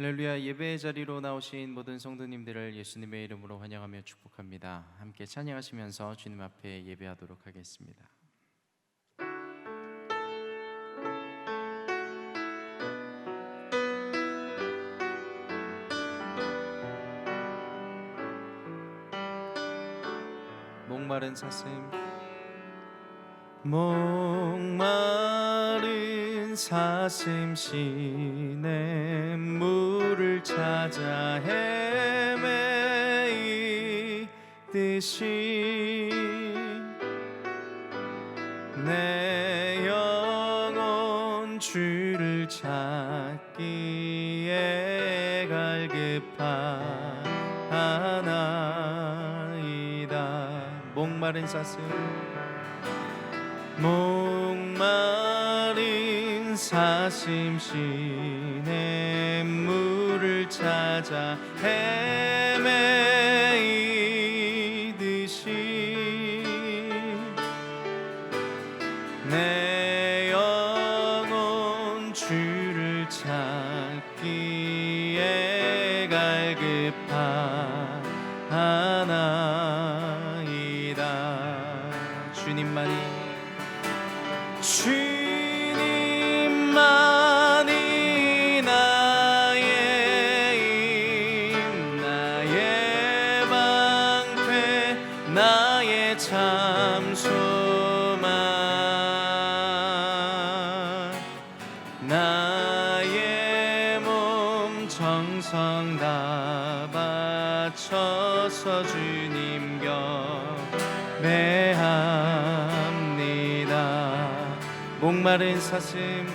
할렐루야. 예배의 자리로 나오신 모든 성도님들을 예수님의 이름으로 환영하며 축복합니다. 함께 찬양하시면서 주님 앞에 예배하도록 하겠습니다. 목마른 사슴, 목마른 사슴 시냇 물을 찾아 헤매이듯이 내 영혼 주를 찾기에 갈급하나이다. 목마른 사슴, 목마른 사슴 시냇 물을 찾아 헤매이듯이 내 영혼 주를 찾기에 갈급하나이다. 주님만이 나의 힘, 나의 방패, 나의 참 소망, 나의 몸 정성 다 바쳐서 주님 경배합니다. 목마른 사슴,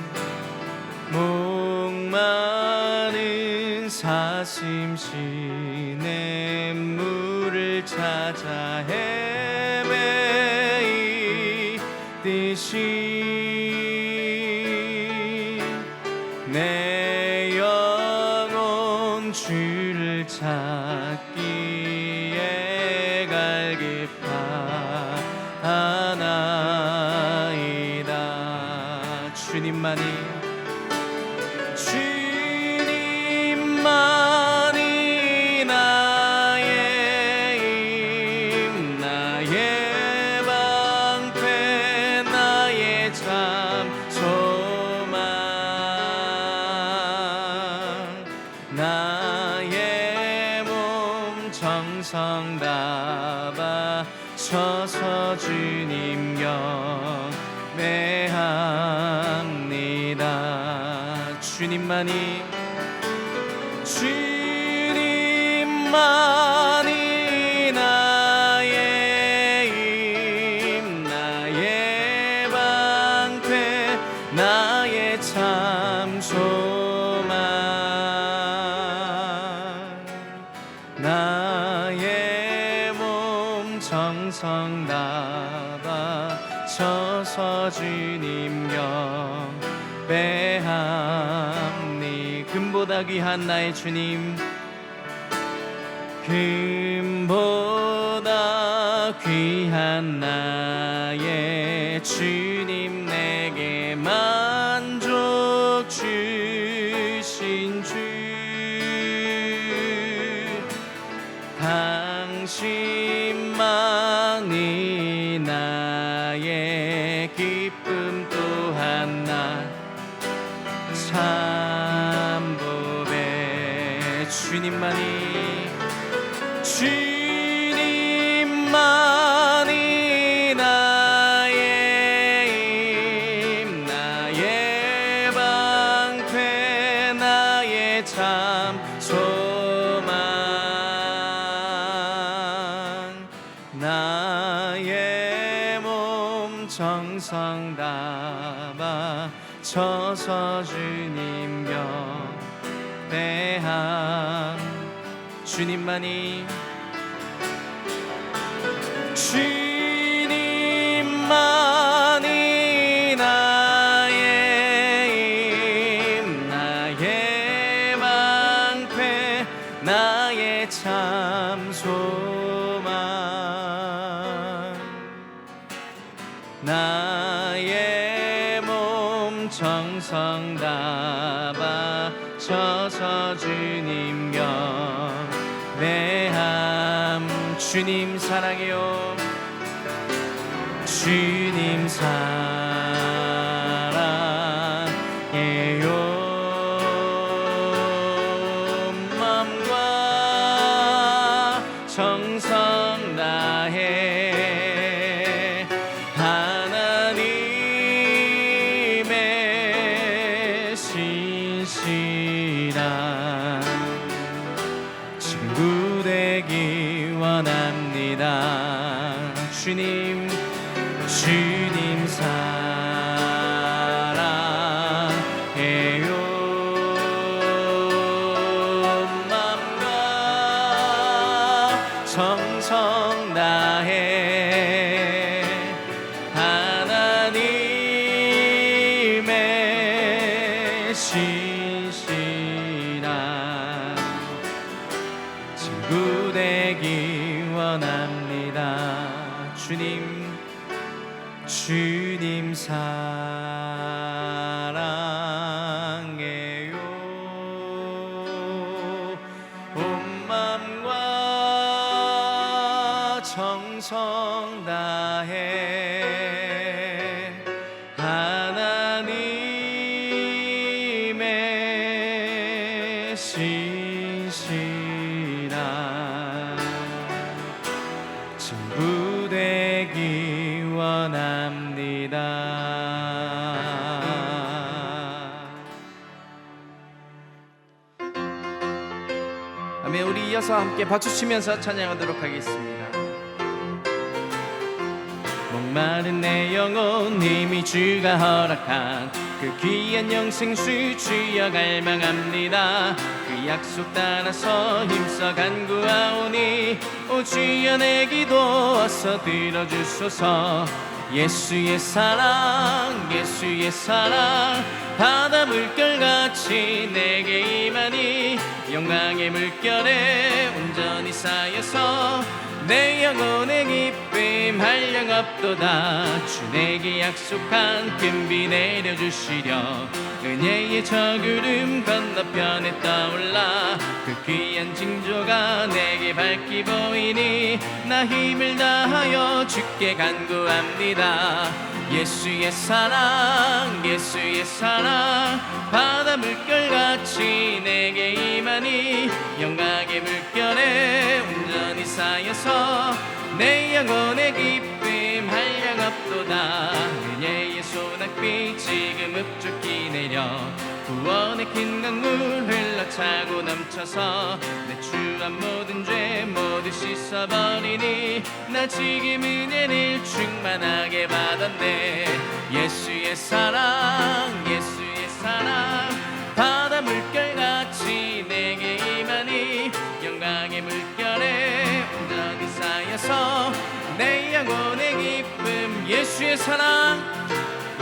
목마른 사슴 시냇 물을 찾아 헤매이듯이 내 영혼 주를 찾기에 갈급하나이다. 주님만이 나의 힘, 나의 방패, 나의 참 소망, 나의 몸 정성 다 바쳐서 주님 경배합니다. 주님만이 나의 힘, 나의 방패, 나의 참 소망, 나의 몸 정성 다 바쳐서 주님 경배합니. 금보다 귀한 나의 주님, 금보다 귀한 나의 주님, 내게 만족 주신 주, 당신만이 나의 기쁨 또한 나 참보배. 주님만이 나의 힘, 나의 방패, 나의 참 소망, 나의 몸 정성 다 바쳐서 주님 경배함. 주님만이 나의 힘, 나의 방패, 나의 참 소망, 나의 몸 정성 다 서서 주님 경배함. 주님 사랑해요. 주님 사랑해요. 마음과 정성 다해 하나님의 신실한 친구 되기 원합니다. 주님 사랑해요. 마음과 정성 다해 하나님의 신실한 친구 되기 원합니다. 주님 사랑해요. 온 마음과 정성 다해 하나님의 신실한 친구 되기 원합니다. 아멘. 우리 이어서 함께 박수치면서 찬양하도록 하겠습니다. 목마른 내 영혼 이미 주가 허락한 그 귀한 영생수 주여 갈망합니다. 그 약속 따라서 힘써 간구하오니 오 주여 내 기도 어서 들어주소서. 예수의 사랑 예수의 사랑 바다 물결같이 내게 임하니 영광의 물결에 온전히 쌓여서 내 영혼의 기쁨 한량 없도다. 주 내게 약속한 큰 비 내려주시려 은혜의 저 구름 건너편에 떠올라 그 귀한 징조가 내게 밝히 보이니 나 힘을 다하여 주께 간구합니다. 예수의 사랑 예수의 사랑 바다 물결같이 내게 임하니 영광의 물결에 온전히 쌓여서 내 영혼의 기쁨 한량 없도다. 은혜의 소낙비 지금 흡족히 내려 구원의 긴 강물 흘러차고 넘쳐서 내 추한 모든 죄 모두 씻어버리니 나 지금 은혜를 충만하게 받았네. 예수의 사랑 예수의 사랑 바다 물결같이 내게 임하니 영광의 물결에 온전히 쌓여서 내 영혼의 기쁨. 예수의 사랑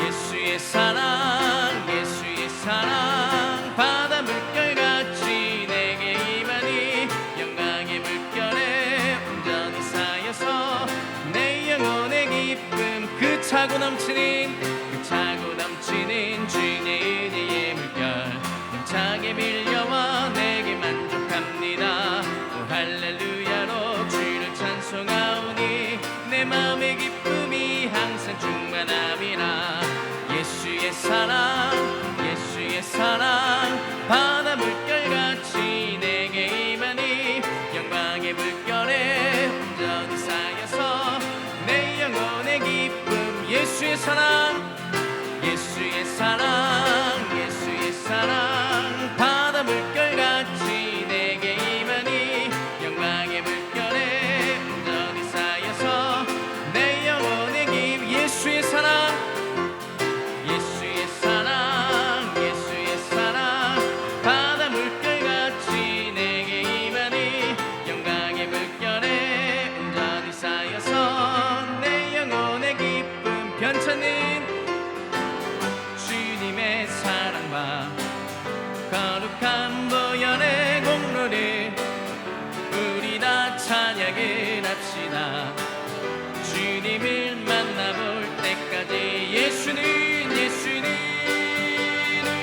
예수의 사랑 예수의 사랑 바다 물결같이 내게 임하니 영광의 물결에 온전히 쌓여서 내 영혼의 기쁨. 그 차고 넘치는 주님의 은혜의 물결 힘차게 밀려와 내게 만족합니다. 오 할렐루야로 주를 찬송하오니 내 마음의 기쁨이 항상 충만함이라. 예수의 사랑 예수의 사랑 바다 물결같이 내게 임하니 영광의 물결에 온전히 쌓여서 내 영혼의 기쁨. 예수의 사랑 예수의 사랑 예수의 사랑 바다 물결같이 내게 임하니 영광의 물결에 온전히 쌓여서 내 영혼의 기쁨. 예수의 사랑 예수의 사랑 예수의 사랑 바다 물결같이 내게 임하니 영광의 물결에 온전히 쌓여서 내 영혼의 기쁨. 변찮는 주님의 사랑과 거룩한 보혈의 공로를 우리 다 찬양을 합시다. 주님을 만나볼 때까지 예수는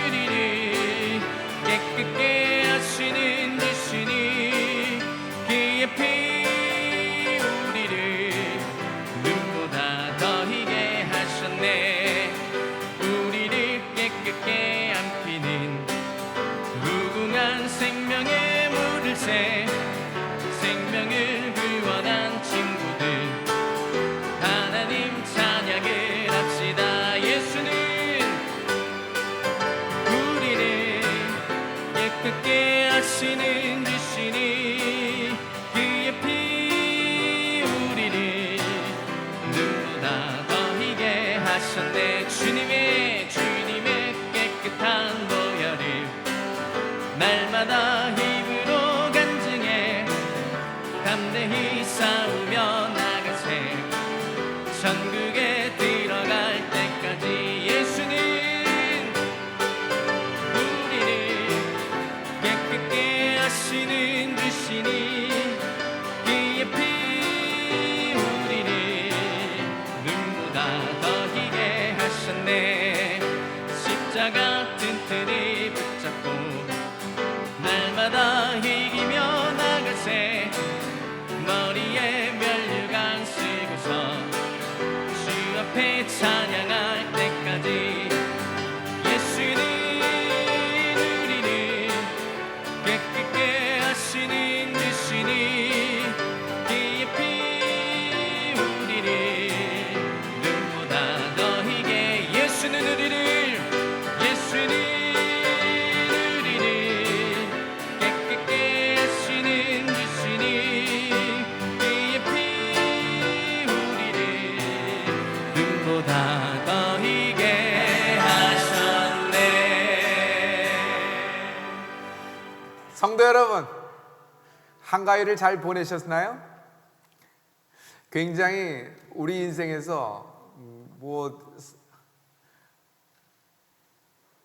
우리를 깨끗 생명의 물을 새 생명을 구원한 친구들 하나님 찬양을 합시다. 예수는 우리를 깨끗게 하시는 주시니 그의 피 우리를 누구보다 더 희게 하셨네. 주님의 깨끗한 보혈을 날마다 힘으로 간증해 담대히 싸우며 나가세. 천국에 들어갈 때까지 예수는 우리를 깨끗게 하시는 주시니 그의 피 우리를 눈보다 더 희게 하셨네. 십자가 튼튼히 붙잡고 날마다 이기며 나가세. 머리에 면류관 쓰고서 주 앞에 찬양할 때까지 예수는 우리를 깨끗게 하시는 주시니 그의 피 우리를 눈보다 더 희게 예수는 우리를 깨끗게 하시는 주시니 그의 피 우리를 눈보다 더 희게 하셨네. 성도 여러분, 한가위를 잘 보내셨나요? 굉장히 우리 인생에서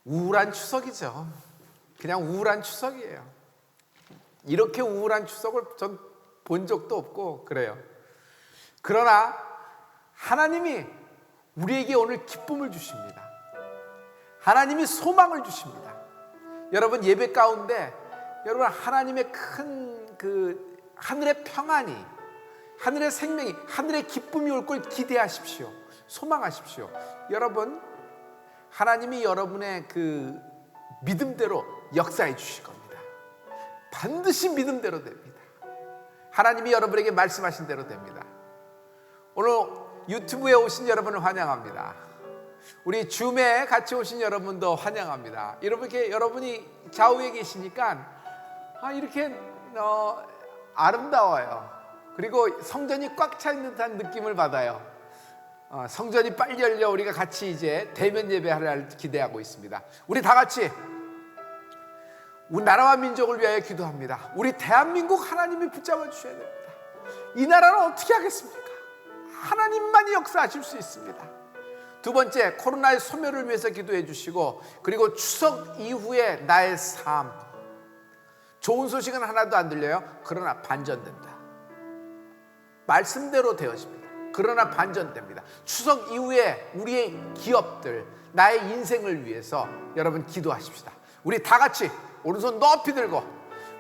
우울한 추석이죠. 그냥 우울한 추석이에요. 이렇게 우울한 추석을 전 본 적도 없고 그래요. 그러나 하나님이 우리에게 오늘 기쁨을 주십니다. 하나님이 소망을 주십니다. 여러분, 예배 가운데 여러분 하나님의 큰 하늘의 평안이, 하늘의 생명이, 하늘의 기쁨이 올 걸 기대하십시오. 소망하십시오. 여러분, 하나님이 여러분의 그 믿음대로 역사해 주실 겁니다. 반드시 믿음대로 됩니다. 하나님이 여러분에게 말씀하신 대로 됩니다. 오늘 유튜브에 오신 여러분을 환영합니다. 우리 줌에 같이 오신 여러분도 환영합니다. 여러분이 좌우에 계시니까 이렇게 아름다워요. 그리고 성전이 꽉 차 있는 듯한 느낌을 받아요. 성전이 빨리 열려 우리가 같이 이제 대면 예배를 기대하고 있습니다. 우리 다 같이 우리 나라와 민족을 위하여 기도합니다. 우리 대한민국 하나님이 붙잡아 주셔야 됩니다. 이 나라는 어떻게 하겠습니까? 하나님만이 역사하실 수 있습니다. 두 번째, 코로나의 소멸을 위해서 기도해 주시고, 그리고 추석 이후에 나의 삶, 좋은 소식은 하나도 안 들려요. 그러나 반전된다. 말씀대로 되어집니다. 그러나 반전됩니다. 추석 이후에 우리의 기업들, 나의 인생을 위해서 여러분 기도하십시다. 우리 다 같이 오른손 높이 들고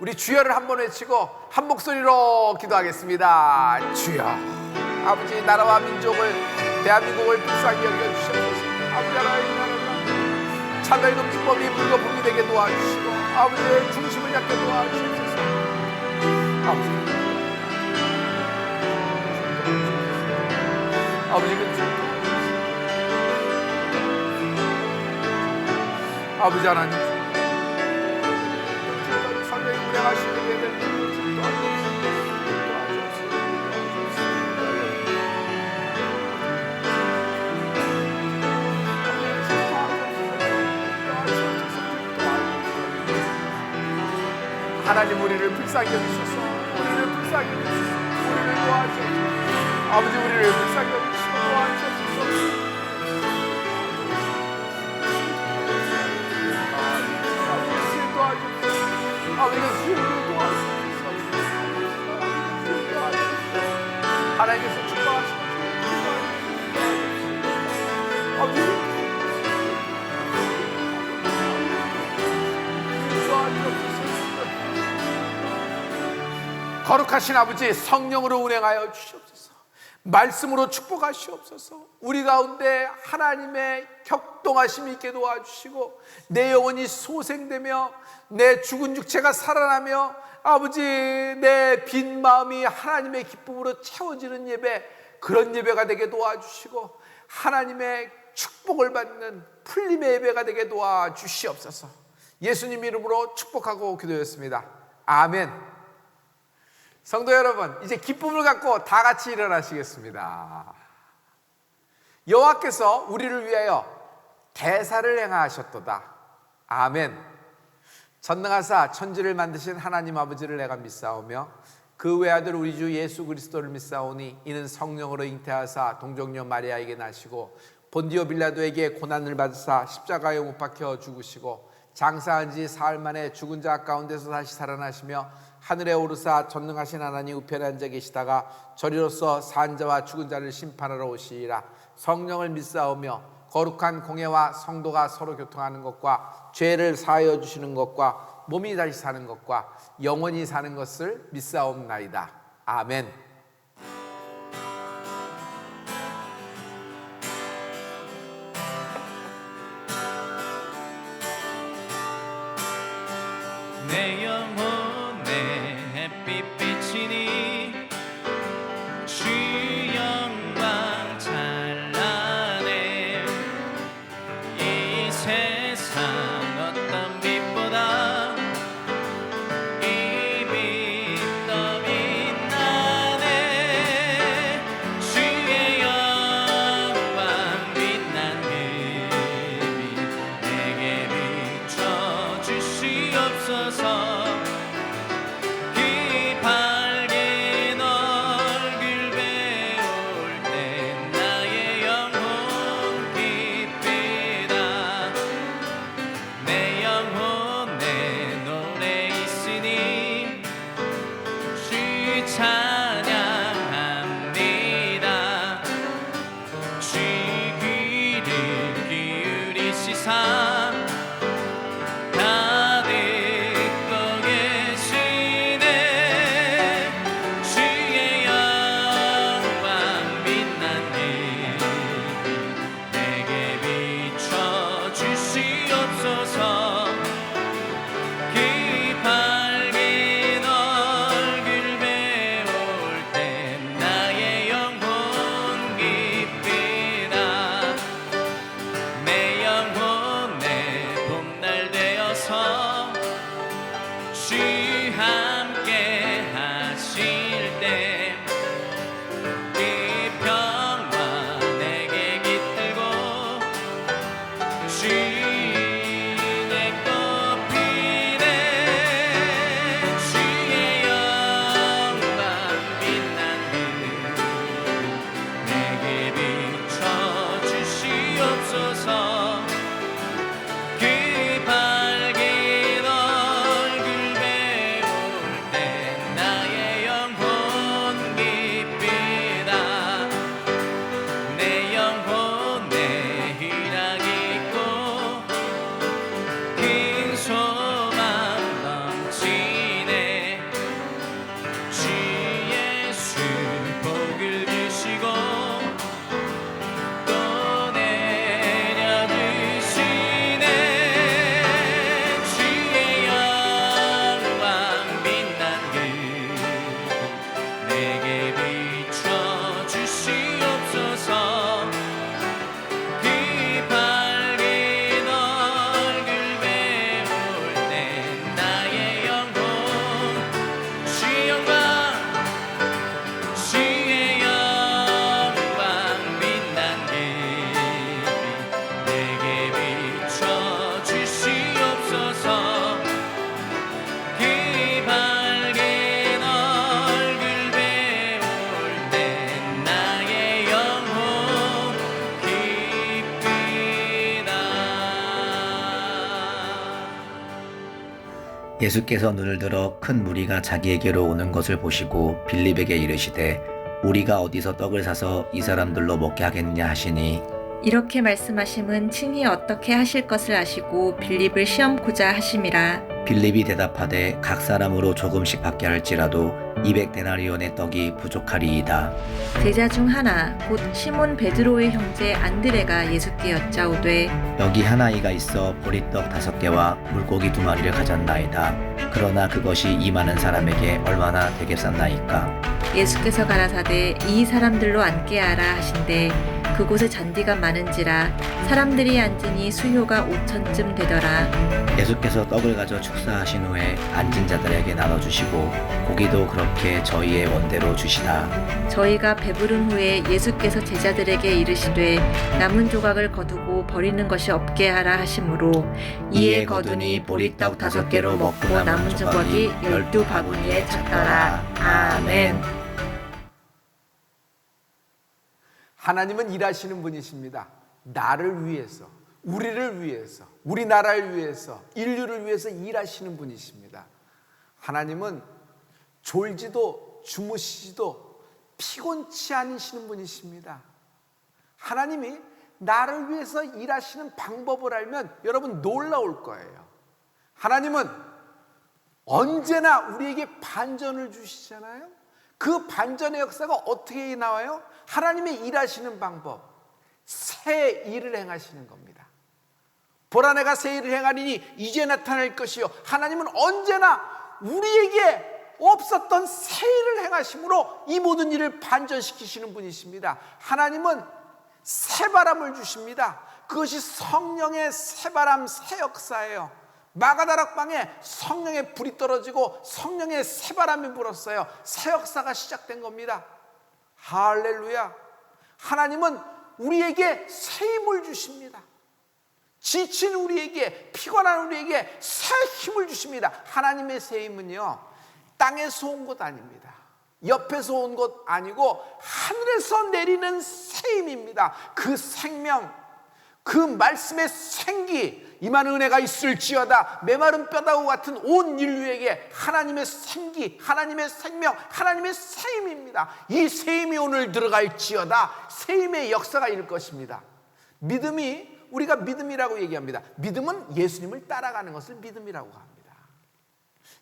우리 주여를 한번 외치고 한 목소리로 기도하겠습니다. 주여, 아버지, 나라와 민족을, 대한민국을 불쌍히 여겨주시옵소서. 아버지, 하나님 나라가 차별금지법이 불거품이 되게 도와주시고, 아버지의 중심을 잡게 도와주시옵소서. 아버지, 아버지 하나님, 상당히 운행하시게 되는 하나님, 우리를 불쌍히 여기소서. 우리를 불쌍히 여기소서. 우리를 도와주소서. 아버지, 우리를 불쌍히 여기시고 도와주소서. 아버지가 주님을 도와주소서. 하나님께서 축복하시고 아버지, 거룩하신 아버지, 성령으로 운행하여 주시옵소서. 말씀으로 축복하시옵소서. 우리 가운데 하나님의 격동하심이 있게 도와주시고 내 영혼이 소생되며 내 죽은 육체가 살아나며 아버지 내 빈 마음이 하나님의 기쁨으로 채워지는 예배, 그런 예배가 되게 도와주시고 하나님의 축복을 받는 풀림의 예배가 되게 도와주시옵소서. 예수님 이름으로 축복하고 기도했습니다. 아멘. 성도 여러분, 이제 기쁨을 갖고 다 같이 일어나시겠습니다. 여호와께서 우리를 위하여 대사를 행하셨도다. 아멘. 전능하사 천지를 만드신 하나님 아버지를 내가 믿사오며 그 외아들 우리 주 예수 그리스도를 믿사오니 이는 성령으로 잉태하사 동정녀 마리아에게 나시고 본디오 빌라도에게 고난을 받으사 십자가에 못 박혀 죽으시고 장사한 지 사흘 만에 죽은 자 가운데서 다시 살아나시며 하늘에 오르사 전능하신 하나님 우편에 앉아 계시다가 저리로서 산 자와 죽은 자를 심판하러 오시리라. 성령을 믿사오며 거룩한 공예와 성도가 서로 교통하는 것과 죄를 사하여 주시는 것과 몸이 다시 사는 것과 영원히 사는 것을 믿사옵나이다. 아멘. 내 영혼에 햇빛 비치니 주 영광 찬란해. 이 세상 어떤 빛보다 이 빛 더 빛나네. 주의 영광 빛난 그 빛 내게 비춰 주시옵소서. 찬양합니다. 주 귀를 기울이시사 다 듣고 계시네. 주의 영광 빛난 빛 내게 비춰 주시옵소서. 주 함께 하실 때 이 평화 내게 깃들고 주의 꽃피네. 주의 영광 빛난 빛 내게 비춰 주시옵소서. 예수께서 눈을 들어 큰 무리가 자기에게로 오는 것을 보시고 빌립에게 이르시되 우리가 어디서 떡을 사서 이 사람들로 먹게 하겠느냐 하시니 이렇게 말씀하심은 친히 어떻게 하실 것을 아시고 빌립을 시험코자 하심이라. 빌립이 대답하되 각 사람으로 조금씩 받게 할지라도 200데나리온의 떡이 부족하리이다. 제자 중 하나 곧 시몬 베드로의 형제 안드레가 예수께 여짜오되 여기 한 아이가 있어 보리떡 5개와 물고기 2마리를 가졌나이다. 그러나 그것이 이 많은 사람에게 얼마나 되겠었나이까. 예수께서 가라사대 이 사람들로 앉게 하라 하신대 그곳에 잔디가 많은지라 사람들이 앉으니 수효가 5천쯤 되더라. 예수께서 떡을 가져 축사하신 후에 앉은 자들에게 나눠주시고 고기도 그렇게 저희의 원대로 주시다. 저희가 배부른 후에 예수께서 제자들에게 이르시되 남은 조각을 거두고 버리는 것이 없게 하라 하심으로 이에 거두니 보리떡 5개로 먹고 남은 조각이 12바구니에 찼더라. 아멘. 하나님은 일하시는 분이십니다. 나를 위해서, 우리를 위해서, 우리나라를 위해서, 인류를 위해서 일하시는 분이십니다. 하나님은 졸지도 주무시지도 피곤치 않으시는 분이십니다. 하나님이 나를 위해서 일하시는 방법을 알면 여러분 놀라울 거예요. 하나님은 언제나 우리에게 반전을 주시잖아요. 그 반전의 역사가 어떻게 나와요? 하나님의 일하시는 방법, 새 일을 행하시는 겁니다. 보라 내가 새 일을 행하리니 이제 나타날 것이요. 하나님은 언제나 우리에게 없었던 새 일을 행하심으로 이 모든 일을 반전시키시는 분이십니다. 하나님은 새바람을 주십니다. 그것이 성령의 새바람, 새 역사예요. 마가다락방에 성령의 불이 떨어지고 성령의 새바람이 불었어요. 새 역사가 시작된 겁니다. 할렐루야. 하나님은 우리에게 새 힘을 주십니다. 지친 우리에게, 피곤한 우리에게 새 힘을 주십니다. 하나님의 새 힘은요, 땅에서 온 것 아닙니다. 옆에서 온 것 아니고 하늘에서 내리는 새 힘입니다. 그 생명, 그 말씀의 생기, 임한 은혜가 있을지어다. 메마른 뼈다구 같은 온 인류에게 하나님의 생기, 하나님의 생명, 하나님의 새 힘입니다. 이 새 힘이 오늘 들어갈지어다. 새 힘의 역사가 일 것입니다. 믿음이, 우리가 믿음이라고 얘기합니다. 믿음은 예수님을 따라가는 것을 믿음이라고 합니다.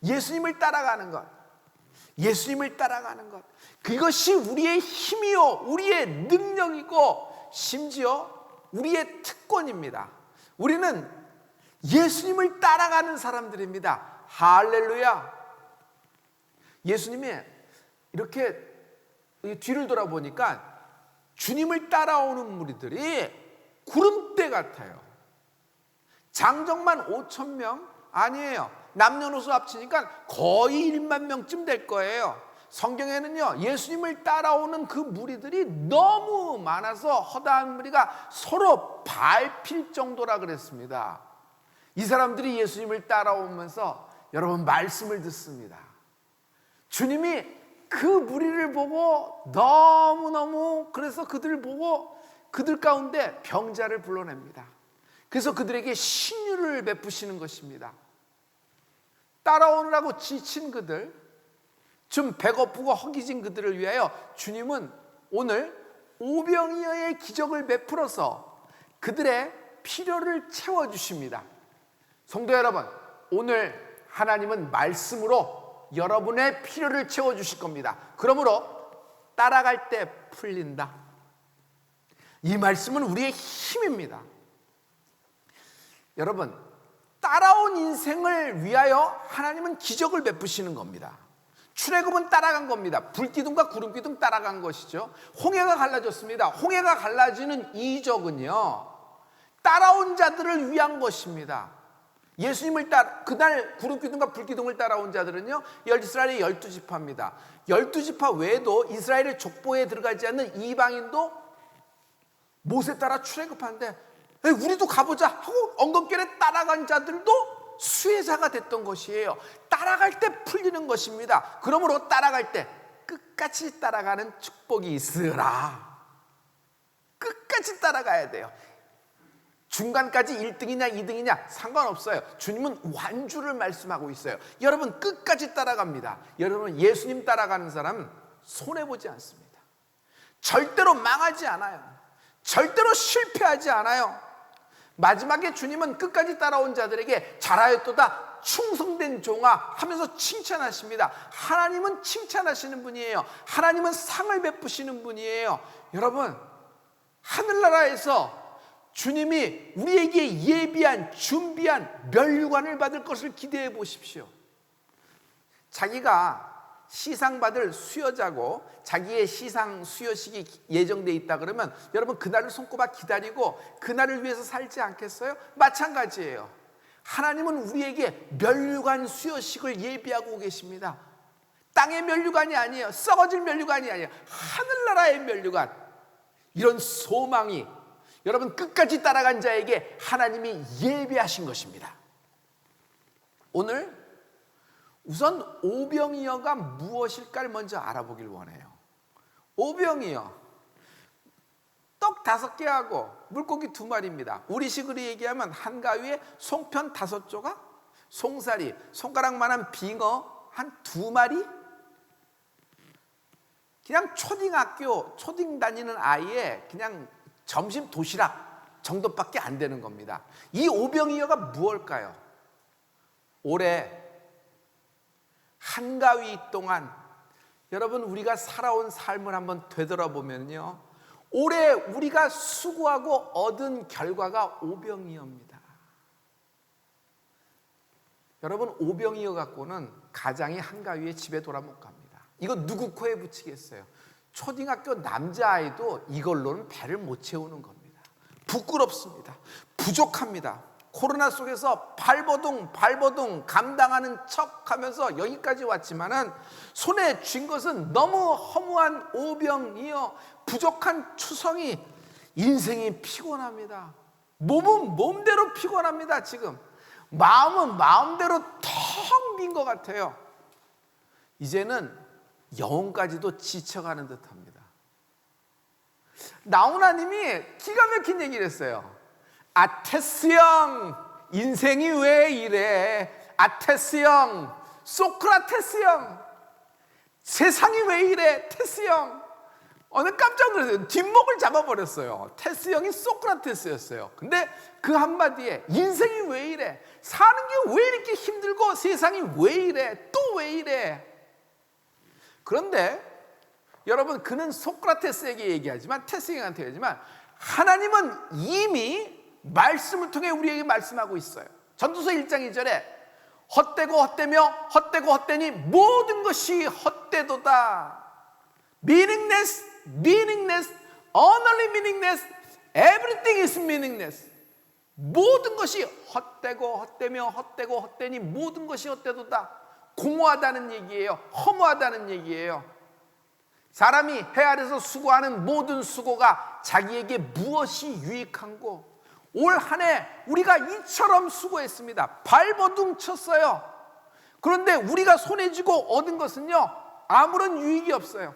예수님을 따라가는 것, 예수님을 따라가는 것, 그것이 우리의 힘이요, 우리의 능력이고 심지어 우리의 특권입니다. 우리는 예수님을 따라가는 사람들입니다. 할렐루야. 예수님이 이렇게 뒤를 돌아보니까 주님을 따라오는 무리들이 구름대 같아요. 장정만 5,000명 아니에요. 남녀노소 합치니까 거의 1만 명쯤 될 거예요. 성경에는요, 예수님을 따라오는 그 무리들이 너무 많아서 허다한 무리가 서로 밟힐 정도라 그랬습니다. 이 사람들이 예수님을 따라오면서 여러분 말씀을 듣습니다. 주님이 그 무리를 보고 너무너무, 그래서 그들을 보고 그들 가운데 병자를 불러냅니다. 그래서 그들에게 신유를 베푸시는 것입니다. 따라오느라고 지친 그들, 좀 배고프고 허기진 그들을 위하여 주님은 오늘 오병이어의 기적을 베풀어서 그들의 필요를 채워주십니다. 성도 여러분, 오늘 하나님은 말씀으로 여러분의 필요를 채워주실 겁니다. 그러므로 따라갈 때 풀린다. 이 말씀은 우리의 힘입니다. 여러분, 따라온 인생을 위하여 하나님은 기적을 베푸시는 겁니다. 출애굽은 따라간 겁니다. 불기둥과 구름기둥 따라간 것이죠. 홍해가 갈라졌습니다. 홍해가 갈라지는 이적은요, 따라온 자들을 위한 것입니다. 예수님을 그날 구름기둥과 불기둥을 따라온 자들은요, 이스라엘의 12지파입니다. 12지파 외에도 이스라엘의 족보에 들어가지 않는 이방인도 모세 따라 출애굽하는데 우리도 가보자 하고 엉겅결에 따라간 자들도 수혜자가 됐던 것이에요. 따라갈 때 풀리는 것입니다. 그러므로 따라갈 때 끝까지 따라가는 축복이 있으라. 끝까지 따라가야 돼요. 중간까지 1등이냐 2등이냐 상관없어요. 주님은 완주를 말씀하고 있어요. 여러분 끝까지 따라갑니다. 여러분 예수님 따라가는 사람은 손해보지 않습니다. 절대로 망하지 않아요. 절대로 실패하지 않아요. 마지막에 주님은 끝까지 따라온 자들에게 잘하였도다 충성된 종아 하면서 칭찬하십니다. 하나님은 칭찬하시는 분이에요. 하나님은 상을 베푸시는 분이에요. 여러분, 하늘나라에서 주님이 우리에게 예비한 준비한 면류관을 받을 것을 기대해 보십시오. 자기가 시상받을 수여자고 자기의 시상 수여식이 예정돼 있다 그러면 여러분 그날을 손꼽아 기다리고 그날을 위해서 살지 않겠어요? 마찬가지예요. 하나님은 우리에게 면류관 수여식을 예비하고 계십니다. 땅의 면류관이 아니에요. 썩어질 면류관이 아니에요. 하늘나라의 면류관. 이런 소망이 여러분 끝까지 따라간 자에게 하나님이 예비하신 것입니다. 오늘 우선 오병이어가 무엇일까를 먼저 알아보길 원해요. 오병이어, 떡 5개하고 물고기 2마리입니다. 우리식으로 얘기하면 한가위에 송편 5조각, 송사리, 손가락만한 빙어 한 2마리. 그냥 초등학교, 초딩 다니는 아이의 그냥 점심 도시락 정도밖에 안 되는 겁니다. 이 오병이어가 무엇일까요? 올해 한가위 동안 여러분 우리가 살아온 삶을 한번 되돌아보면요, 올해 우리가 수고하고 얻은 결과가 오병이어입니다. 여러분, 오병이어 갖고는 가장이 한가위에 집에 돌아 못 갑니다. 이거 누구 코에 붙이겠어요? 초등학교 남자아이도 이걸로는 배를 못 채우는 겁니다. 부끄럽습니다. 부족합니다. 코로나 속에서 발버둥 감당하는 척하면서 여기까지 왔지만은 손에 쥔 것은 너무 허무한 오병이어, 부족한 추성이. 인생이 피곤합니다. 몸은 몸대로 피곤합니다. 지금 마음은 마음대로 텅 빈 것 같아요. 이제는 영혼까지도 지쳐가는 듯합니다. 나훈아님이 기가 막힌 얘기를 했어요. 아테스 형, 인생이 왜 이래? 아테스 형, 소크라테스 형, 세상이 왜 이래? 테스 형. 오늘 깜짝 놀랐어요. 뒷목을 잡아버렸어요. 테스 형이 소크라테스였어요. 근데 그 한마디에 인생이 왜 이래? 사는 게 왜 이렇게 힘들고 세상이 왜 이래? 또 왜 이래? 그런데 여러분, 그는 소크라테스에게 얘기하지만, 테스 형한테 얘기하지만, 하나님은 이미 말씀을 통해 우리에게 말씀하고 있어요. 전도서 1장 2절에 헛되고 헛되며 헛되고 헛되니 모든 것이 헛되도다. meaningless, meaningless, only meaningless, everything is meaningless. 모든 것이 헛되고 헛되며 헛되고 헛되니 모든 것이 헛되도다. 공허하다는 얘기예요. 허무하다는 얘기예요. 사람이 해 아래서 수고하는 모든 수고가 자기에게 무엇이 유익한고, 올 한 해 우리가 이처럼 수고했습니다. 발버둥 쳤어요. 그런데 우리가 손에 쥐고 얻은 것은요, 아무런 유익이 없어요.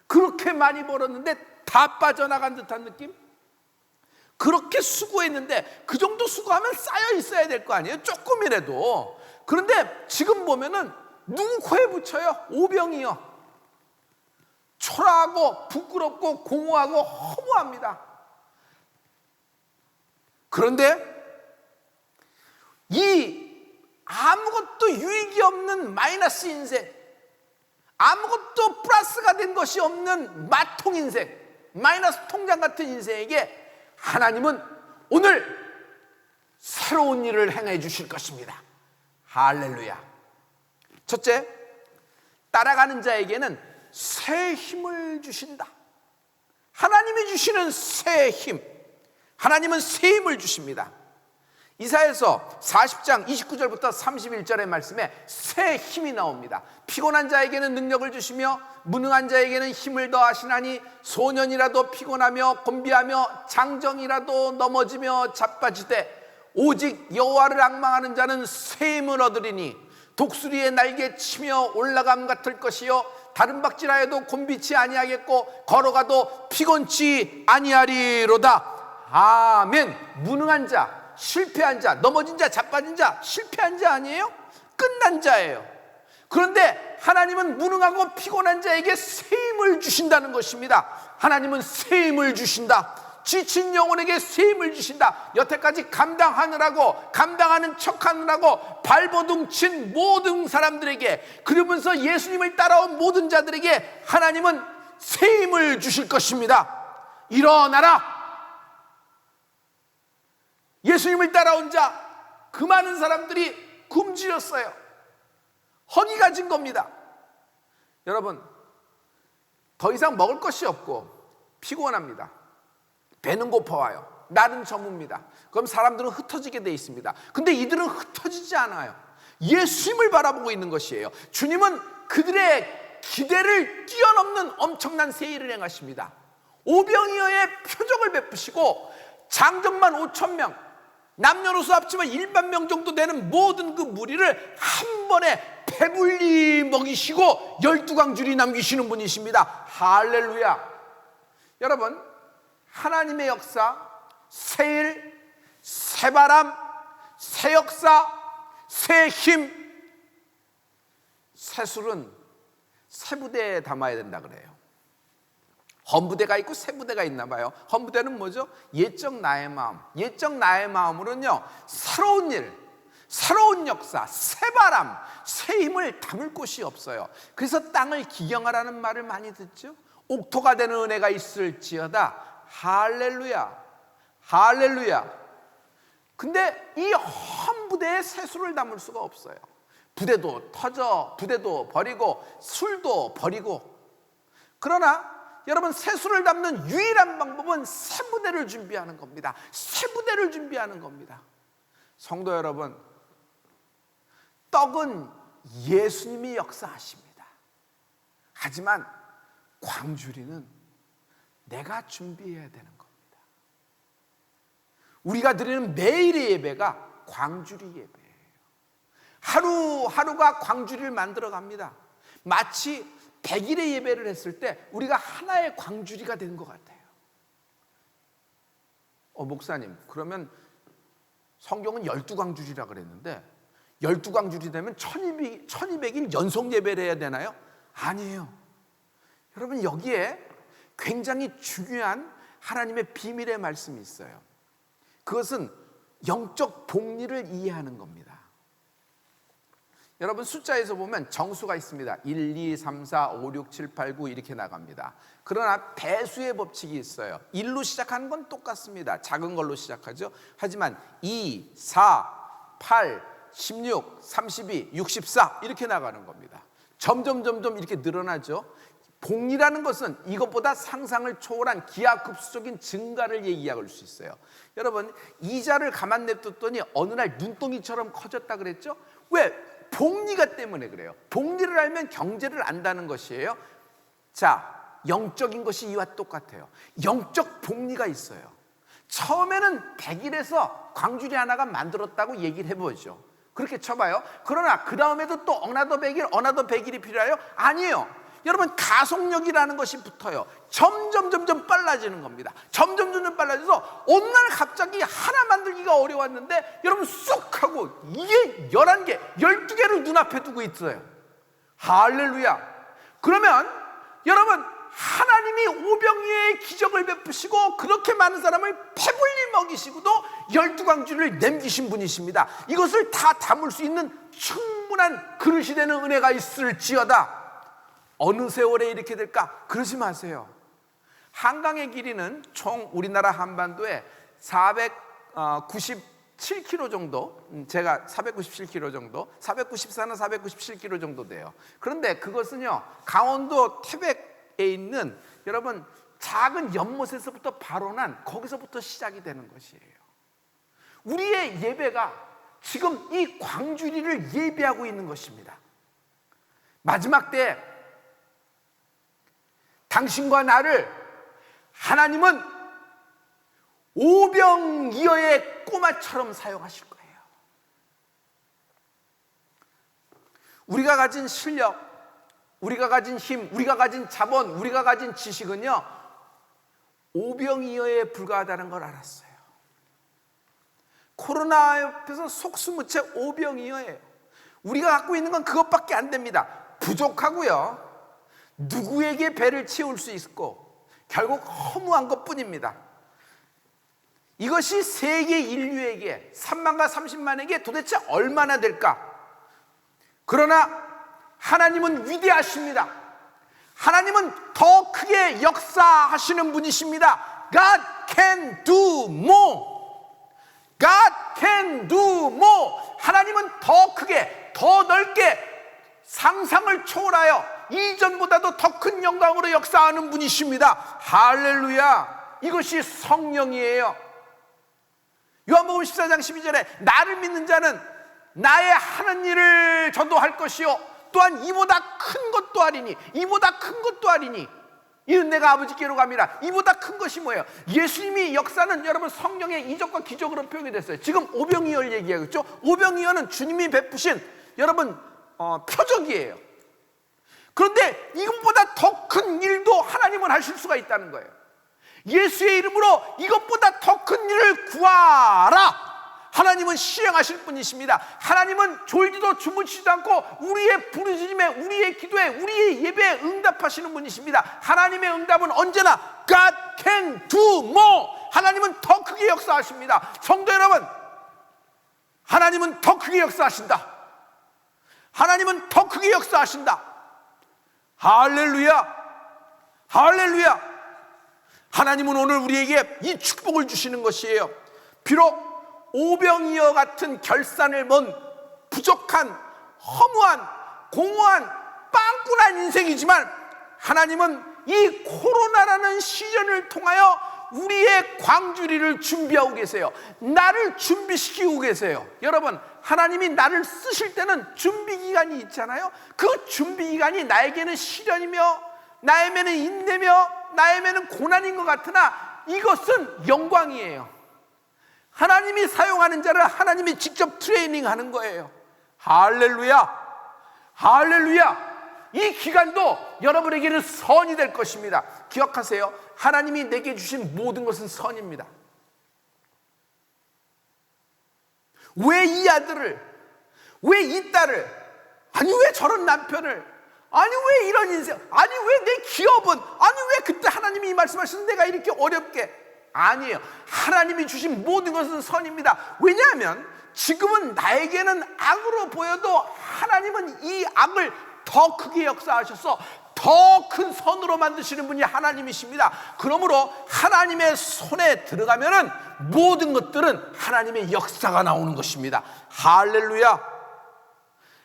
그렇게 많이 벌었는데 다 빠져나간 듯한 느낌? 그렇게 수고했는데 그 정도 수고하면 쌓여 있어야 될 거 아니에요? 조금이라도. 그런데 지금 보면은 누구 코에 붙여요? 오병이어. 초라하고 부끄럽고 공허하고 허무합니다. 그런데 이 아무것도 유익이 없는 마이너스 인생, 아무것도 플러스가 된 것이 없는 마통 인생, 마이너스 통장 같은 인생에게 하나님은 오늘 새로운 일을 행해 주실 것입니다. 할렐루야. 첫째, 따라가는 자에게는 새 힘을 주신다. 하나님이 주시는 새 힘, 하나님은 새 힘을 주십니다. 이사야서 40장 29절부터 31절의 말씀에 새 힘이 나옵니다. 피곤한 자에게는 능력을 주시며 무능한 자에게는 힘을 더하시나니 소년이라도 피곤하며 곤비하며 장정이라도 넘어지며 자빠지되 오직 여호와를 앙망하는 자는 새 힘을 얻으리니 독수리의 날개 치며 올라감 같을 것이요 다른 박질하여도 곤비치 아니하겠고 걸어가도 피곤치 아니하리로다. 아멘. 무능한 자, 실패한 자, 넘어진 자, 자빠진 자, 실패한 자 아니에요? 끝난 자예요. 그런데 하나님은 무능하고 피곤한 자에게 새 힘을 주신다는 것입니다. 하나님은 새 힘을 주신다. 지친 영혼에게 새 힘을 주신다. 여태까지 감당하는 척하느라고 발버둥 친 모든 사람들에게, 그러면서 예수님을 따라온 모든 자들에게 하나님은 새 힘을 주실 것입니다. 일어나라. 예수님을 따라온 자, 그 많은 사람들이 굶주렸어요. 허기가 진 겁니다. 여러분, 더 이상 먹을 것이 없고 피곤합니다. 배는 고파와요. 날은 저뭅니다. 그럼 사람들은 흩어지게 돼 있습니다. 근데 이들은 흩어지지 않아요. 예수님을 바라보고 있는 것이에요. 주님은 그들의 기대를 뛰어넘는 엄청난 새 일을 행하십니다. 오병이어의 표적을 베푸시고 장정만 5,000명, 남녀노소 합치면 1만 명 정도 되는 모든 그 무리를 한 번에 배불리 먹이시고 12광줄이 남기시는 분이십니다. 할렐루야. 여러분, 하나님의 역사, 새 일, 새 바람, 새 역사, 새 힘, 새 술은 새 부대에 담아야 된다 그래요. 헌부대가 있고 새 부대가 있나 봐요. 헌부대는 뭐죠? 예적 나의 마음. 예적 나의 마음으로는요, 새로운 일, 새로운 역사, 새 바람, 새 힘을 담을 곳이 없어요. 그래서 땅을 기경하라는 말을 많이 듣죠. 옥토가 되는 은혜가 있을지어다. 할렐루야, 할렐루야. 근데 이 헌부대에 새술을 담을 수가 없어요. 부대도 터져, 부대도 버리고 술도 버리고. 그러나 여러분, 새술을 담는 유일한 방법은 새 부대를 준비하는 겁니다. 새 부대를 준비하는 겁니다. 성도 여러분, 떡은 예수님이 역사하십니다. 하지만 광주리는 내가 준비해야 되는 겁니다. 우리가 드리는 매일의 예배가 광주리 예배예요. 하루하루가 광주리를 만들어 갑니다. 마치 100일의 예배를 했을 때 우리가 하나의 광주리가 된 것 같아요. 목사님, 그러면 성경은 12광주리라 그랬는데 12광주리 되면 1200일 연속 예배를 해야 되나요? 아니에요. 여러분, 여기에 굉장히 중요한 하나님의 비밀의 말씀이 있어요. 그것은 영적 복리를 이해하는 겁니다. 여러분, 숫자에서 보면 정수가 있습니다. 1, 2, 3, 4, 5, 6, 7, 8, 9 이렇게 나갑니다. 그러나 배수의 법칙이 있어요. 1로 시작하는 건 똑같습니다. 작은 걸로 시작하죠. 하지만 2, 4, 8, 16, 32, 64 이렇게 나가는 겁니다. 점점 이렇게 늘어나죠. 복리라는 것은 이것보다 상상을 초월한 기하급수적인 증가를 얘기할 수 있어요. 여러분, 이자를 가만 냅뒀더니 어느 날 눈덩이처럼 커졌다 그랬죠? 왜? 복리가 때문에 그래요. 복리를 알면 경제를 안다는 것이에요. 자, 영적인 것이 이와 똑같아요. 영적 복리가 있어요. 처음에는 100일에서 광주리 하나가 만들었다고 얘기를 해보죠. 그렇게 쳐봐요. 그러나 그 다음에도 또 어나더 100일, 어나더 100일이 필요해요? 아니에요. 여러분, 가속력이라는 것이 붙어요. 점점 빨라지는 겁니다. 점점 빨라져서 어느 날 갑자기 하나 만들기가 어려웠는데 여러분, 쑥 하고 이게 11개, 12개를 눈앞에 두고 있어요. 할렐루야. 그러면 여러분, 하나님이 오병이어의 기적을 베푸시고 그렇게 많은 사람을 배불리 먹이시고도 12광주를 남기신 분이십니다. 이것을 다 담을 수 있는 충분한 그릇이 되는 은혜가 있을지어다. 어느 세월에 이렇게 될까? 그러지 마세요. 한강의 길이는 총 우리나라 한반도에 497km 정도, 제가 497km 정도, 494나 497km 정도 돼요. 그런데 그것은요, 강원도 태백에 있는 여러분 작은 연못에서부터 발원한, 거기서부터 시작이 되는 것이에요. 우리의 예배가 지금 이 광주리를 예배하고 있는 것입니다. 마지막 때 당신과 나를 하나님은 오병이어의 꼬마처럼 사용하실 거예요. 우리가 가진 실력, 우리가 가진 힘, 우리가 가진 자본, 우리가 가진 지식은요, 오병이어에 불과하다는 걸 알았어요. 코로나 옆에서 속수무책 오병이어예요. 우리가 갖고 있는 건 그것밖에 안 됩니다. 부족하고요, 누구에게 배를 채울 수 있고 결국 허무한 것뿐입니다. 이것이 세계 인류에게 3만과 30만에게 도대체 얼마나 될까? 그러나 하나님은 위대하십니다. 하나님은 더 크게 역사하시는 분이십니다. God can do more. God can do more. 하나님은 더 크게, 더 넓게, 상상을 초월하여 이전보다도 더 큰 영광으로 역사하는 분이십니다. 할렐루야. 이것이 성령이에요. 요한복음 14장 12절에 나를 믿는 자는 나의 하는 일을 저도 할 것이요 또한 이보다 큰 것도 하리니, 이보다 큰 것도 하리니, 이는 내가 아버지께로 갑니다. 이보다 큰 것이 뭐예요? 예수님이 역사는 여러분 성령의 이적과 기적으로 표현이 됐어요. 지금 오병이어를 얘기하고 있죠. 오병이어는 주님이 베푸신 여러분 표적이에요. 그런데 이것보다 더 큰 일도 하나님은 하실 수가 있다는 거예요. 예수의 이름으로 이것보다 더 큰 일을 구하라. 하나님은 실행하실 분이십니다. 하나님은 졸지도 주무시지도 않고 우리의 부르짖음에, 우리의 기도에, 우리의 예배에 응답하시는 분이십니다. 하나님의 응답은 언제나 God can do more. 하나님은 더 크게 역사하십니다. 성도 여러분, 하나님은 더 크게 역사하신다. 하나님은 더 크게 역사하신다. 할렐루야. 할렐루야. 하나님은 오늘 우리에게 이 축복을 주시는 것이에요. 비록 오병이어 같은 결산을 먼 부족한, 허무한, 공허한, 빵꾸난 인생이지만 하나님은 이 코로나라는 시련을 통하여 우리의 광주리를 준비하고 계세요. 나를 준비시키고 계세요. 여러분, 하나님이 나를 쓰실 때는 준비기간이 있잖아요. 그 준비기간이 나에게는 시련이며 나에게는 인내며 나에게는 고난인 것 같으나 이것은 영광이에요. 하나님이 사용하는 자를 하나님이 직접 트레이닝하는 거예요. 할렐루야. 할렐루야. 이 기간도 여러분에게는 선이 될 것입니다. 기억하세요. 하나님이 내게 주신 모든 것은 선입니다. 왜 이 아들을, 왜 이 딸을, 아니 왜 저런 남편을, 아니 왜 이런 인생, 아니 왜 내 기업은, 아니 왜 그때 하나님이 이 말씀하시는 내가 이렇게 어렵게, 아니에요. 하나님이 주신 모든 것은 선입니다. 왜냐하면 지금은 나에게는 악으로 보여도 하나님은 이 악을 더 크게 역사하셔서 더 큰 선으로 만드시는 분이 하나님이십니다. 그러므로 하나님의 손에 들어가면은 모든 것들은 하나님의 역사가 나오는 것입니다. 할렐루야.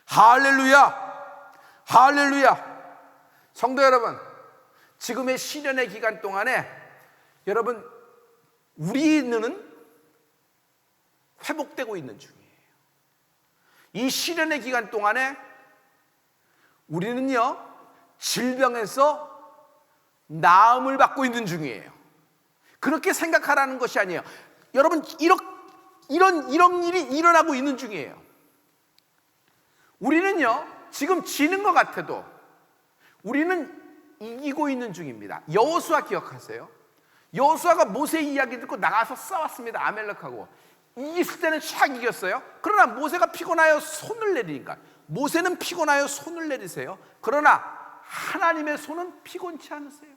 할렐루야. 할렐루야. 성도 여러분, 지금의 시련의 기간 동안에 여러분 우리는 회복되고 있는 중이에요. 이 시련의 기간 동안에 우리는요 질병에서 나음을 받고 있는 중이에요. 그렇게 생각하라는 것이 아니에요. 여러분 이런 일이 일어나고 있는 중이에요. 우리는요 지금 지는 것 같아도 우리는 이기고 있는 중입니다. 여호수아 기억하세요? 여호수아가 모세 이야기 듣고 나가서 싸웠습니다. 아멜렉하고. 이겼을 때는 쫙 이겼어요. 그러나 모세가 피곤하여 손을 내리니까, 모세는 피곤하여 손을 내리세요. 그러나 하나님의 손은 피곤치 않으세요.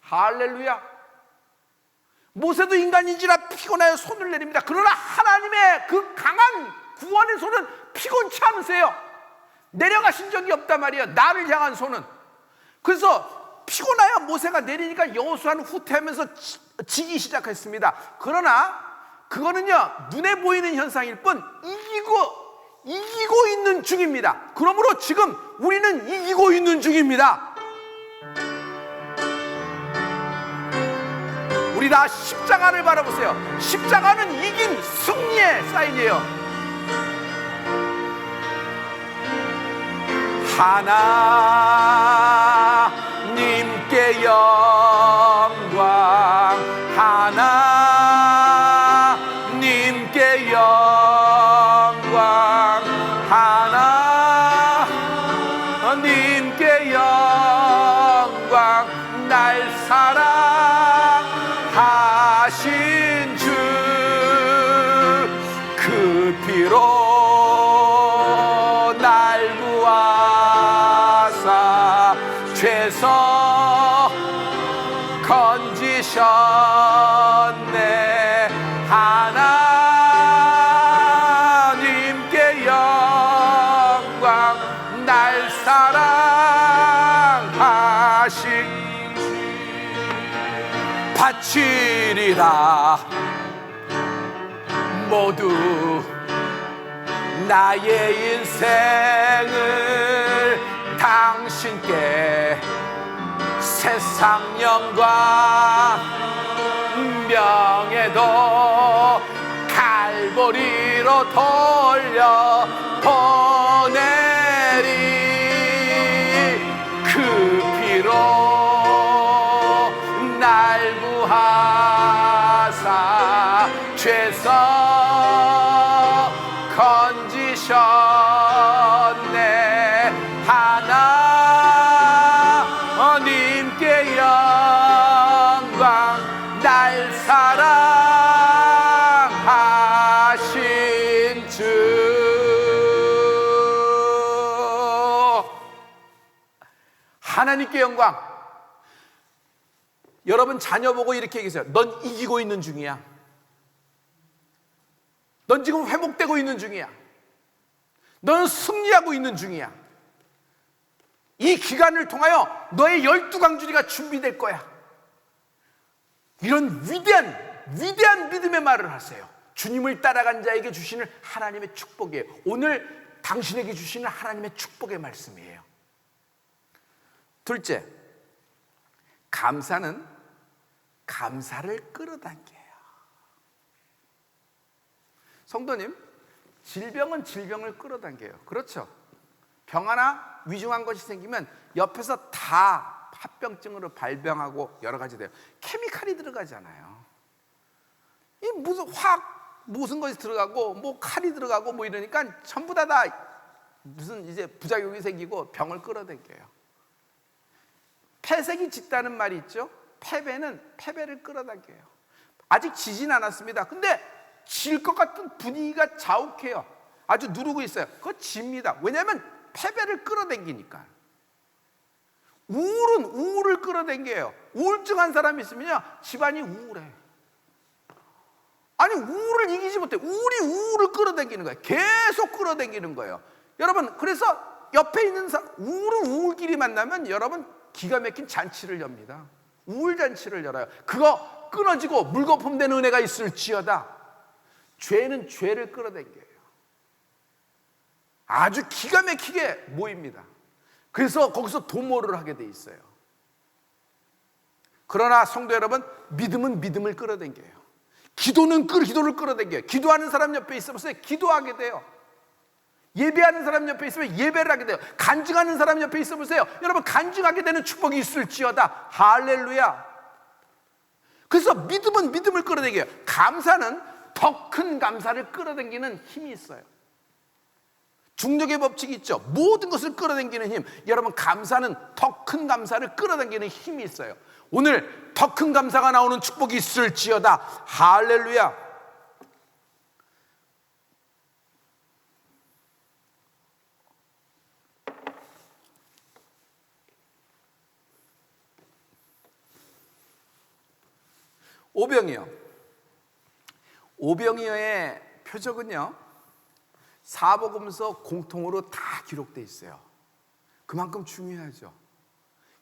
할렐루야. 모세도 인간인지라 피곤하여 손을 내립니다. 그러나 하나님의 그 강한 구원의 손은 피곤치 않으세요. 내려가신 적이 없단 말이에요. 나를 향한 손은. 그래서 피곤하여 모세가 내리니까 여호수아는 후퇴하면서 지기 시작했습니다. 그러나 그거는요 눈에 보이는 현상일 뿐 이기고 있는 중입니다. 그러므로 지금 우리는 이기고 있는 중입니다. 우리 다 십자가를 바라보세요. 십자가는 이긴 승리의 사인이에요. 하나님께 영광, 하나님께 영광, 하나님께 영광. 날 사랑하신 주 그 피로 날 구하사 죄서 건지셨네. 날 사랑하신 바치리라. 모두 나의 인생을 당신께 세상 영광 명예도 갈보리로 돌려 보내리. 그 피로 날 구하사 죄서 건지셨네. 하나님께 영광. 날 사랑하신 주. 하나님께 영광. 여러분 자녀 보고 이렇게 얘기하세요. 넌 이기고 있는 중이야. 넌 지금 회복되고 있는 중이야. 너는 승리하고 있는 중이야. 이 기간을 통하여 너의 12강주리가 준비될 거야. 이런 위대한 믿음의 말을 하세요. 주님을 따라간 자에게 주시는 하나님의 축복이에요. 오늘 당신에게 주시는 하나님의 축복의 말씀이에요. 둘째, 감사는 감사를 끌어당겨요. 성도님, 질병은 질병을 끌어당겨요. 그렇죠? 병 하나 위중한 것이 생기면 옆에서 다 합병증으로 발병하고 여러 가지 돼요. 케미칼이 들어가잖아요. 이 무슨 무슨 것이 들어가고 뭐 칼이 들어가고 뭐 이러니까 전부 다 무슨 이제 부작용이 생기고 병을 끌어당겨요. 폐색이 짙다는 말이 있죠. 패배를 끌어당겨요. 아직 지진 않았습니다. 근데 질 것 같은 분위기가 자욱해요. 아주 누르고 있어요. 그거 집니다. 왜냐하면 패배를 끌어당기니까. 우울은 우울을 끌어당겨요. 우울증한 사람이 있으면요, 집안이 우울해. 아니, 우울을 이기지 못해. 우울이 우울을 끌어당기는 거예요. 계속 끌어당기는 거예요. 여러분, 그래서 옆에 있는 사람, 우울은 우울끼리 만나면 여러분 기가 막힌 잔치를 엽니다. 우울 잔치를 열어요. 그거 끊어지고 물거품 된 은혜가 있을지어다. 죄는 죄를 끌어당겨요. 아주 기가 막히게 모입니다. 그래서 거기서 도모를 하게 돼 있어요. 그러나 성도 여러분, 믿음은 믿음을 끌어당겨요. 기도는 기도를 끌어당겨요. 기도하는 사람 옆에 있으면 기도하게 돼요. 예배하는 사람 옆에 있으면 예배를 하게 돼요. 간증하는 사람 옆에 있어 보세요. 여러분, 간증하게 되는 축복이 있을지어다. 할렐루야. 그래서 믿음은 믿음을 끌어당겨요. 감사는 더 큰 감사를 끌어당기는 힘이 있어요. 중력의 법칙이 있죠. 모든 것을 끌어당기는 힘. 여러분, 감사는 더 큰 감사를 끌어당기는 힘이 있어요. 오늘 더 큰 감사가 나오는 축복이 있을지어다. 할렐루야. 오병이어. 오병이어의 표적은요, 사복음서 공통으로 다 기록되어 있어요. 그만큼 중요하죠.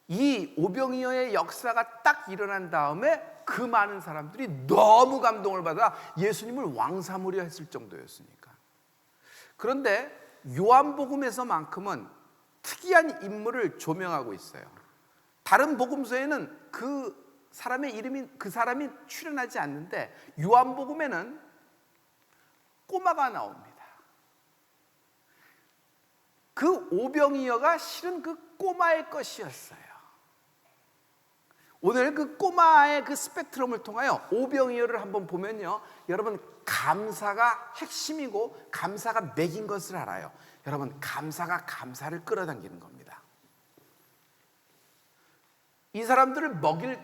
이 오병이어의 역사가 딱 일어난 다음에 그 많은 사람들이 너무 감동을 받아 예수님을 왕사모려 했을 정도였으니까. 그런데 요한복음에서만큼은 특이한 인물을 조명하고 있어요. 다른 복음서에는 그 사람이 출연하지 않는데 요한복음에는 꼬마가 나옵니다. 그 오병이어가 실은 그 꼬마의 것이었어요. 오늘 그 꼬마의 그 스펙트럼을 통하여 오병이어를 한번 보면요, 여러분, 감사가 핵심이고 감사가 맥인 것을 알아요. 여러분, 감사가 감사를 끌어당기는 겁니다. 이 사람들을 먹일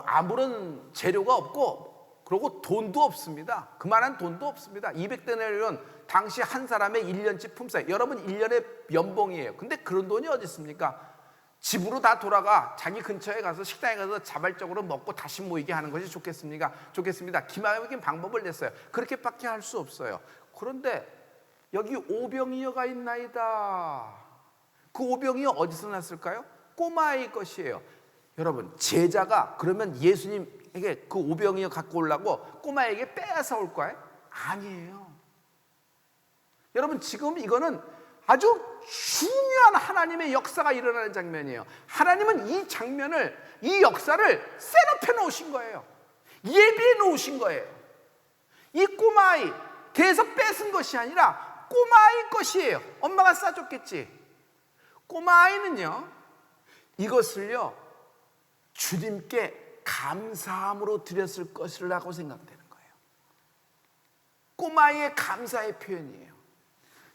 아무런 재료가 없고, 그리고 돈도 없습니다. 그만한 돈도 없습니다. 200데나리온, 당시 한 사람의 1년치 품삯. 여러분, 1년의 연봉이에요. 근데 그런 돈이 어디 있습니까? 집으로 다 돌아가 자기 근처에 가서 식당에 가서 자발적으로 먹고 다시 모이게 하는 것이 좋겠습니다. 기막힌 방법을 냈어요. 그렇게밖에 할 수 없어요. 그런데 여기 오병이어가 있나이다. 그 오병이어 어디서 났을까요? 꼬마의 것이에요. 여러분, 제자가 그러면 예수님에게 그 오병이어 갖고 오려고 꼬마에게 빼앗아 올 거예요? 아니에요. 여러분, 지금 이거는 아주 중요한 하나님의 역사가 일어나는 장면이에요. 하나님은 이 장면을, 이 역사를 셋업해 놓으신 거예요. 예비해 놓으신 거예요. 이 꼬마아이 대에서 뺏은 것이 아니라 꼬마아이 것이에요. 엄마가 싸줬겠지. 꼬마아이는요, 이것을요 주님께 감사함으로 드렸을 것이라고 생각되는 거예요. 꼬마아이의 감사의 표현이에요.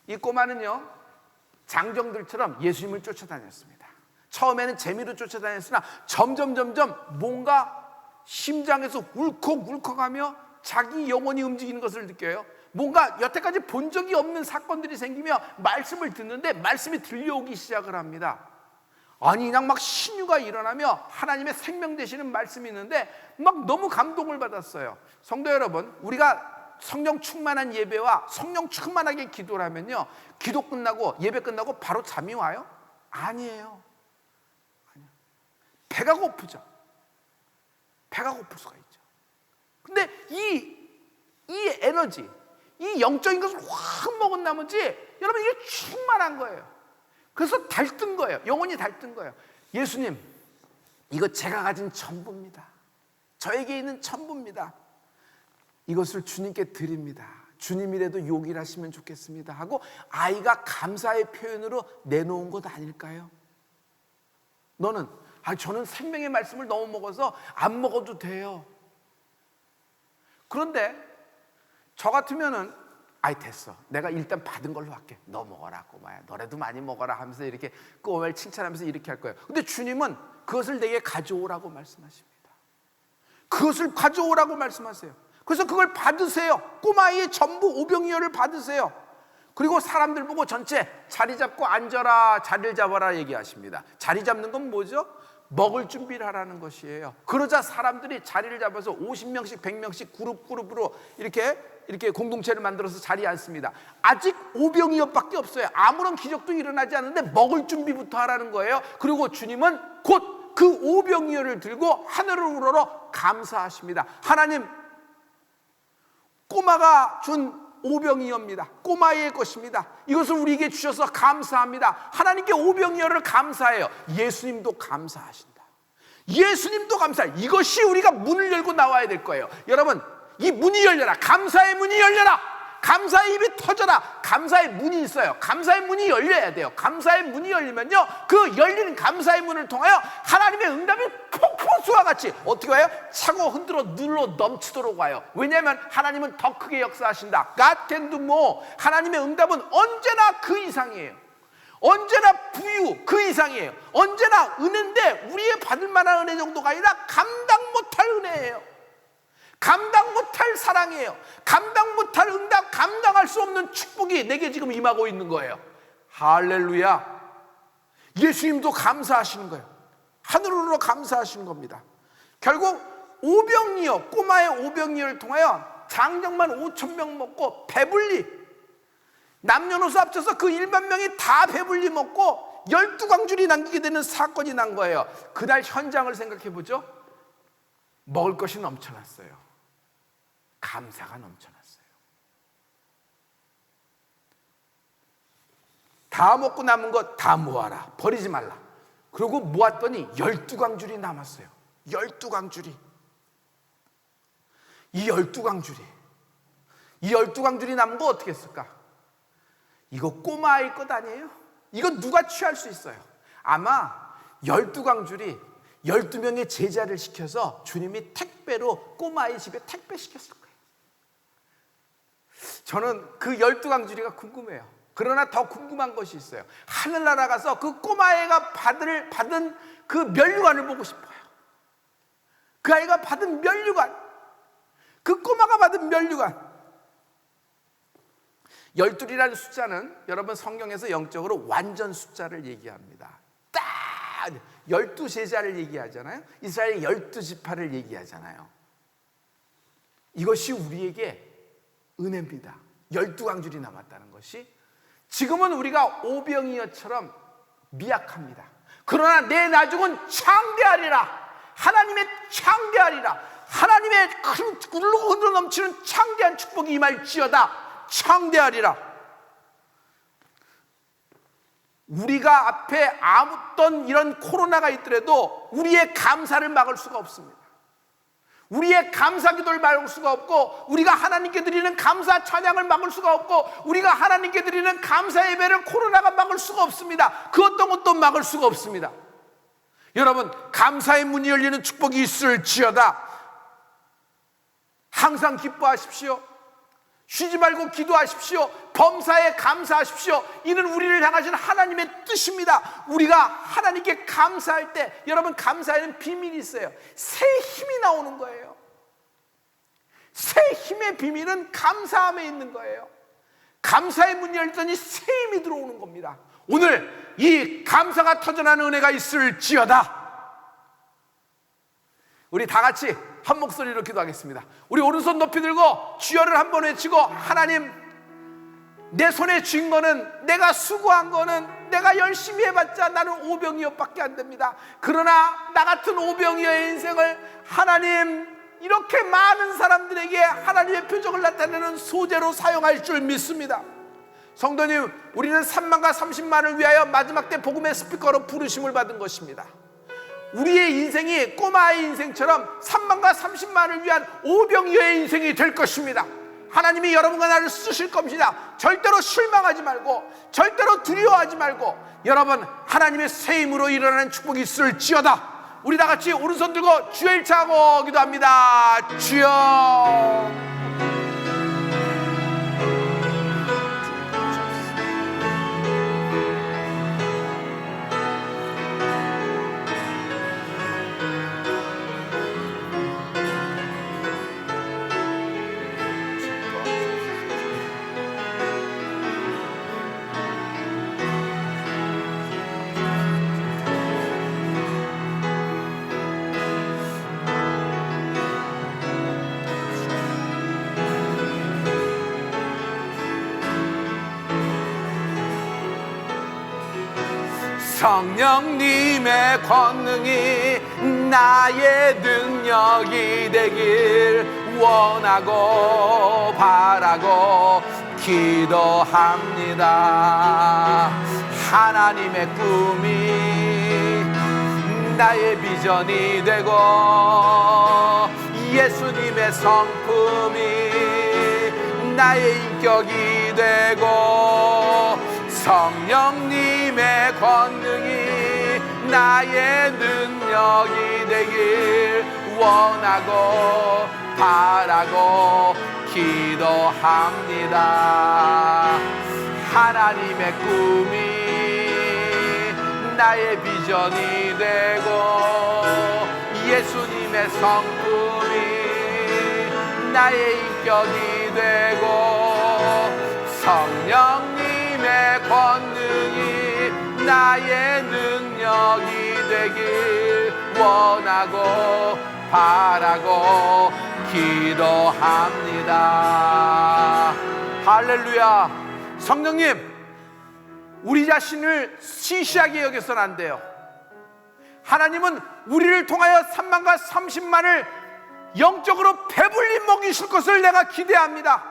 이 꼬마는요 장정들처럼 예수님을 쫓아다녔습니다. 처음에는 재미로 쫓아다녔으나 점점 뭔가 심장에서 울컥울컥하며 자기 영혼이 움직이는 것을 느껴요. 뭔가 여태까지 본 적이 없는 사건들이 생기며 말씀을 듣는데 말씀이 들려오기 시작을 합니다. 아니, 그냥 막 신유가 일어나며 하나님의 생명 되시는 말씀이 있는데 막 너무 감동을 받았어요. 성도 여러분, 우리가 성령 충만한 예배와 성령 충만하게 기도를 하면요, 기도 끝나고 예배 끝나고 바로 잠이 와요? 아니에요. 배가 고프죠. 배가 고플 수가 있죠. 근데 이 에너지, 이 영적인 것을 확 먹은 나머지 여러분 이게 충만한 거예요. 그래서 달뜬 거예요. 영혼이 달뜬 거예요. 예수님, 이거 제가 가진 전부입니다. 저에게 있는 전부입니다. 이것을 주님께 드립니다. 주님이라도 용기를 하시면 좋겠습니다 하고 아이가 감사의 표현으로 내놓은 것 아닐까요? 너는 저는 생명의 말씀을 너무 먹어서 안 먹어도 돼요. 그런데 저 같으면은 됐어, 내가 일단 받은 걸로 할게. 너 먹어라 꼬마야, 너라도 많이 먹어라 하면서 이렇게 꼬마를 칭찬하면서 이렇게 할 거예요. 근데 주님은 그것을 내게 가져오라고 말씀하십니다. 그것을 가져오라고 말씀하세요. 그래서 그걸 받으세요. 꼬마의 전부 오병이어를 받으세요. 그리고 사람들 보고 전체 자리 잡고 앉아라, 자리를 잡아라 얘기하십니다. 자리 잡는 건 뭐죠? 먹을 준비를 하라는 것이에요. 그러자 사람들이 자리를 잡아서 50명씩 100명씩 그룹으로 이렇게 공동체를 만들어서 자리에 앉습니다. 아직 오병이어밖에 없어요. 아무런 기적도 일어나지 않는데 먹을 준비부터 하라는 거예요. 그리고 주님은 곧 그 오병이어를 들고 하늘을 우러러 감사하십니다. 하나님, 꼬마가 준 오병이어입니다. 꼬마의 것입니다. 이것을 우리에게 주셔서 감사합니다. 하나님께 오병이어를 감사해요. 예수님도 감사하신다. 예수님도 감사해요. 이것이 우리가 문을 열고 나와야 될 거예요. 여러분, 이 문이 열려라. 감사의 문이 열려라. 감사의 입이 터져라. 감사의 문이 있어요. 감사의 문이 열려야 돼요. 감사의 문이 열리면요, 그 열리는 감사의 문을 통하여 하나님의 응답이 폭포수와 같이 어떻게 와요? 차고 흔들어 눌러 넘치도록 와요. 왜냐하면 하나님은 더 크게 역사하신다. God can do more. 하나님의 응답은 언제나 그 이상이에요. 언제나 부유 그 이상이에요. 언제나 은혜인데 우리의 받을 만한 은혜 정도가 아니라 감당 못할 은혜예요. 감당 못할 사랑이에요. 감당 못할 응답, 감당할 수 없는 축복이 내게 지금 임하고 있는 거예요. 할렐루야. 예수님도 감사하시는 거예요. 하늘으로 감사하시는 겁니다. 결국 오병이어, 꼬마의 오병이어를 통하여 장정만 5,000명 먹고 배불리, 남녀노소 합쳐서 그 1만 명이 다 배불리 먹고 12광줄이 남기게 되는 사건이 난 거예요. 그날 현장을 생각해 보죠. 먹을 것이 넘쳐났어요. 감사가 넘쳐났어요. 다 먹고 남은 것 다 모아라. 버리지 말라. 그리고 모았더니 12광줄이 남았어요. 12광줄이. 이 12광줄이 남은 거 어떻게 했을까? 이거 꼬마아이 것 아니에요? 이거 누가 취할 수 있어요? 아마 12광줄이 12명의 제자를 시켜서 주님이 택배로 꼬마아이 집에 택배시켰을 거예요. 저는 그 12광줄이가 궁금해요. 그러나 더 궁금한 것이 있어요. 하늘나라 가서 그 꼬마아이가 받은 그 면류관을 보고 싶어요. 그 아이가 받은 면류관, 그 꼬마가 받은 면류관. 12이라는 숫자는 여러분 성경에서 영적으로 완전 숫자를 얘기합니다. 딱 12제자를 얘기하잖아요. 이스라엘의 12지파를 얘기하잖아요. 이것이 우리에게 은혜입니다. 12광줄이 남았다는 것이. 지금은 우리가 오병이어처럼 미약합니다. 그러나 내 나중은 창대하리라. 하나님의 창대하리라. 하나님의 큰 흘러 넘치는 창대한 축복이 임할지어다. 창대하리라. 우리가 앞에 어떤 이런 코로나가 있더라도 우리의 감사를 막을 수가 없습니다. 우리의 감사 기도를 막을 수가 없고, 우리가 하나님께 드리는 감사 찬양을 막을 수가 없고, 우리가 하나님께 드리는 감사 예배를 코로나가 막을 수가 없습니다. 그 어떤 것도 막을 수가 없습니다. 여러분, 감사의 문이 열리는 축복이 있을지어다. 항상 기뻐하십시오. 쉬지 말고 기도하십시오. 범사에 감사하십시오. 이는 우리를 향하신 하나님의 뜻입니다. 우리가 하나님께 감사할 때, 여러분, 감사에는 비밀이 있어요. 새 힘이 나오는 거예요. 새 힘의 비밀은 감사함에 있는 거예요. 감사의 문이 열더니 새 힘이 들어오는 겁니다. 오늘 이 감사가 터져나는 은혜가 있을지어다. 우리 다 같이 한 목소리로 기도하겠습니다. 우리 오른손 높이 들고 주여를 한번 외치고, 하나님, 내 손에 쥔 거는, 내가 수고한 거는, 내가 열심히 해봤자 나는 오병이어밖에 안 됩니다. 그러나 나 같은 오병이어의 인생을 하나님, 이렇게 많은 사람들에게 하나님의 표적을 나타내는 소재로 사용할 줄 믿습니다. 성도님, 우리는 3만과 30만을 위하여 마지막 때 복음의 스피커로 부르심을 받은 것입니다. 우리의 인생이 꼬마의 인생처럼 3만과 30만을 위한 오병이어의 인생이 될 것입니다. 하나님이 여러분과 나를 쓰실 겁니다. 절대로 실망하지 말고, 절대로 두려워하지 말고, 여러분, 하나님의 새 힘으로 일어나는 축복이 있을지어다. 우리 다 같이 오른손 들고 주여 일차하고 기도합니다. 주여. 성령님의 권능이 나의 능력이 되길 원하고 바라고 기도합니다. 하나님의 꿈이 나의 비전이 되고, 예수님의 성품이 나의 인격이 되고, 성령님의 권능이 나의 능력이 되길 원하고 바라고 기도합니다. 하나님의 꿈이 나의 비전이 되고, 예수님의 성품이 나의 인격이 되고, 성령님의 권능이 나의 능력이 되길 원하고 바라고 기도합니다. 할렐루야. 성령님, 우리 자신을 시시하게 여겨서는 안 돼요. 하나님은 우리를 통하여 3만과 30만을 영적으로 배불리 먹이실 것을 내가 기대합니다.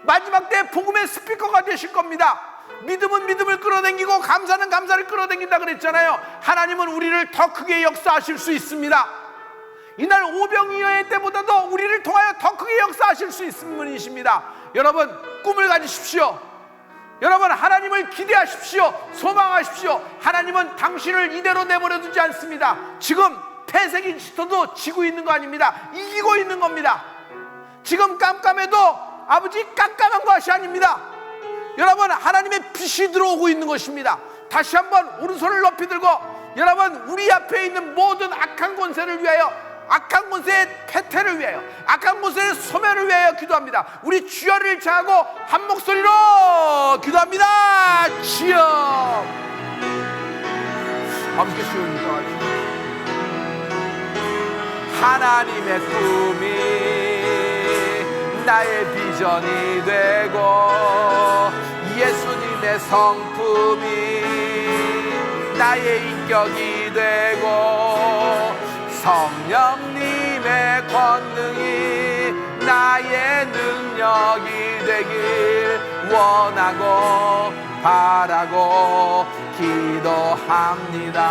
마지막 때 복음의 스피커가 되실 겁니다. 믿음은 믿음을 끌어당기고 감사는 감사를 끌어당긴다 그랬잖아요. 하나님은 우리를 더 크게 역사하실 수 있습니다. 이날 오병이어의 때보다도 우리를 통하여 더 크게 역사하실 수 있는 분이십니다. 여러분, 꿈을 가지십시오. 여러분, 하나님을 기대하십시오. 소망하십시오. 하나님은 당신을 이대로 내버려 두지 않습니다. 지금 폐쇄기 짙어도 지고 있는 거 아닙니다. 이기고 있는 겁니다. 지금 깜깜해도 아버지 깜깜한 것이 아닙니다. 여러분, 하나님의 빛이 들어오고 있는 것입니다. 다시 한번 오른손을 높이 들고, 여러분, 우리 앞에 있는 모든 악한 권세를 위하여, 악한 권세의 패퇴를 위하여, 악한 권세의 소멸을 위하여 기도합니다. 우리 주여를 자하고 한 목소리로 기도합니다. 주여. 아버지께 주여. 하나님의 꿈이 나의 비전이 되고, 예수님의 성품이 나의 인격이 되고 성령님의 권능이 나의 능력이 되길 원하고 바라고 기도합니다.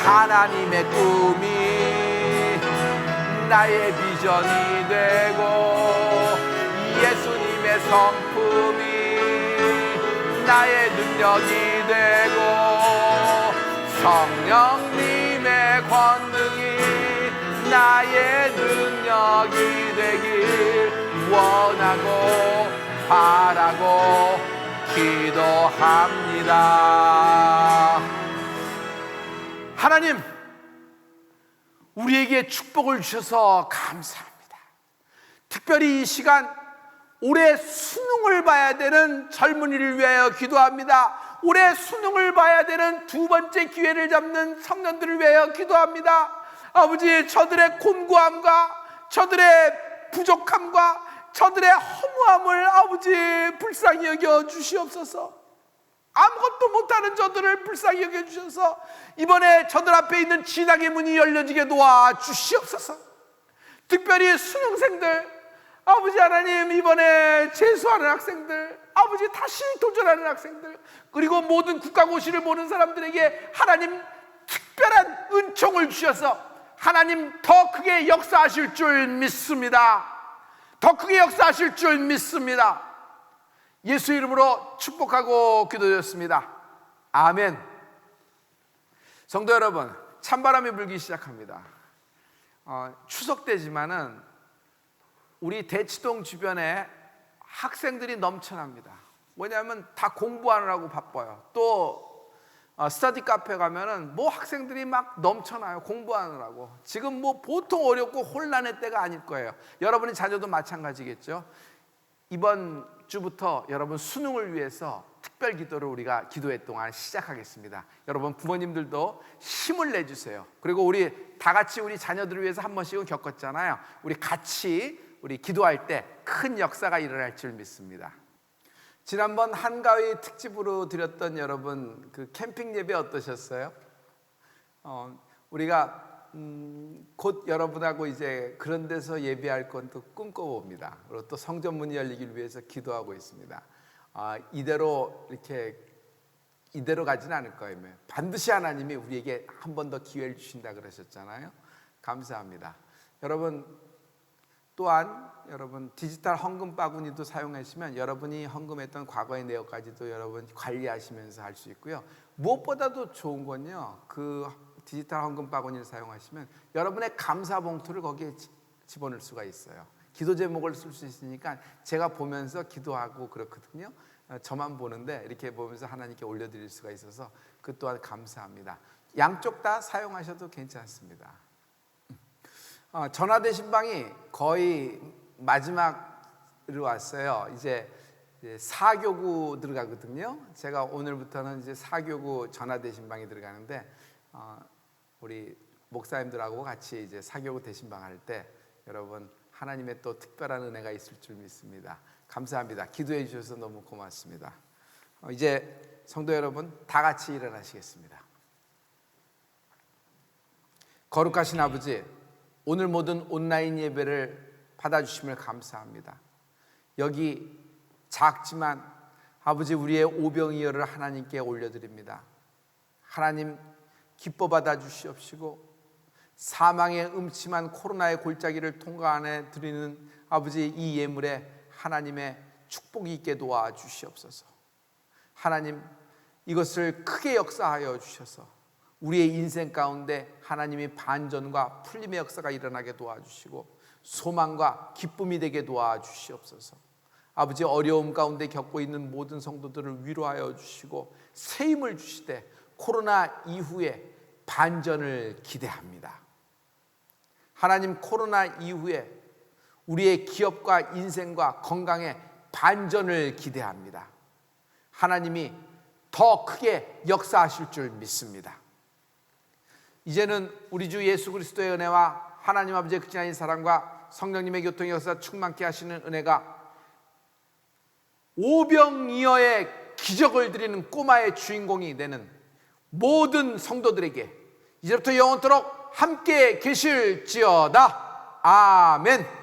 하나님의 꿈이 나의 비전이 되고 예수님의 성품이 나의 능력이 되고 성령님의 권능이 나의 능력이 되길 원하고 바라고 기도합니다. 하나님, 우리에게 축복을 주셔서 감사합니다. 특별히 이 시간 올해 수능을 봐야 되는 젊은이를 위하여 기도합니다. 올해 수능을 봐야 되는 두 번째 기회를 잡는 청년들을 위하여 기도합니다. 아버지, 저들의 곤고함과 저들의 부족함과 저들의 허무함을 아버지 불쌍히 여겨 주시옵소서. 아무것도 못하는 저들을 불쌍히 여겨 주셔서 이번에 저들 앞에 있는 진학의 문이 열려지게 도와 주시옵소서. 특별히 수능생들, 아버지 하나님, 이번에 재수하는 학생들, 아버지 다시 도전하는 학생들, 그리고 모든 국가고시를 보는 사람들에게 하나님 특별한 은총을 주셔서 하나님 더 크게 역사하실 줄 믿습니다. 더 크게 역사하실 줄 믿습니다. 예수 이름으로 축복하고 기도드렸습니다. 아멘. 성도 여러분, 찬바람이 불기 시작합니다. 추석 때지만은 우리 대치동 주변에 학생들이 넘쳐납니다. 뭐냐면 다 공부하느라고 바빠요. 또 스터디 카페 가면은 뭐 학생들이 막 넘쳐나요. 공부하느라고. 지금 뭐 보통 어렵고 혼란의 때가 아닐 거예요. 여러분의 자녀도 마찬가지겠죠. 이번 주부터 여러분 수능을 위해서 특별 기도를 우리가 기도회 동안 시작하겠습니다. 여러분 부모님들도 힘을 내주세요. 그리고 우리 다 같이 우리 자녀들을 위해서 한 번씩은 겪었잖아요. 우리 같이 우리 기도할 때 큰 역사가 일어날 줄 믿습니다. 지난번 한가위 특집으로 드렸던 여러분 그 캠핑 예배 어떠셨어요? 우리가 곧 여러분하고 이제 그런 데서 예배할 건 또 꿈꿔봅니다. 그리고 또 성전문이 열리길 위해서 기도하고 있습니다. 이대로 가지는 않을 거예요. 반드시 하나님이 우리에게 한 번 더 기회를 주신다 그러셨잖아요. 감사합니다. 여러분, 또한 여러분 디지털 헌금 바구니도 사용하시면 여러분이 헌금했던 과거의 내역까지도 여러분 관리하시면서 할 수 있고요. 무엇보다도 좋은 건요, 그 디지털 헌금 바구니를 사용하시면 여러분의 감사 봉투를 거기에 집어넣을 수가 있어요. 기도 제목을 쓸 수 있으니까 제가 보면서 기도하고 그렇거든요. 저만 보는데 이렇게 보면서 하나님께 올려드릴 수가 있어서 그 또한 감사합니다. 양쪽 다 사용하셔도 괜찮습니다. 전화 대신방이 거의 마지막으로 왔어요. 이제 4교구 들어가거든요. 제가 오늘부터는 이제 4교구 전화 대신방이 들어가는데 우리 목사님들하고 같이 이제 4교구 대신방 할 때 여러분 하나님의 또 특별한 은혜가 있을 줄 믿습니다. 감사합니다. 기도해 주셔서 너무 고맙습니다. 이제 성도 여러분 다 같이 일어나시겠습니다. 거룩하신 아버지, 오늘 모든 온라인 예배를 받아주심을 감사합니다. 여기 작지만 아버지 우리의 오병이어를 하나님께 올려드립니다. 하나님 기뻐 받아주시옵시고 사망의 음침한 코로나의 골짜기를 통과해 드리는 아버지 이 예물에 하나님의 축복이 있게 도와주시옵소서. 하나님 이것을 크게 역사하여 주셔서 우리의 인생 가운데 하나님이 반전과 풀림의 역사가 일어나게 도와주시고 소망과 기쁨이 되게 도와주시옵소서. 아버지 어려움 가운데 겪고 있는 모든 성도들을 위로하여 주시고 새 힘을 주시되 코로나 이후에 반전을 기대합니다. 하나님 코로나 이후에 우리의 기업과 인생과 건강에 반전을 기대합니다. 하나님이 더 크게 역사하실 줄 믿습니다. 이제는 우리 주 예수 그리스도의 은혜와 하나님 아버지의 극진하신 사랑과 성령님의 교통의 역사 충만케 하시는 은혜가 오병이어의 기적을 드리는 꼬마의 주인공이 되는 모든 성도들에게 이제부터 영원토록 함께 계실지어다. 아멘.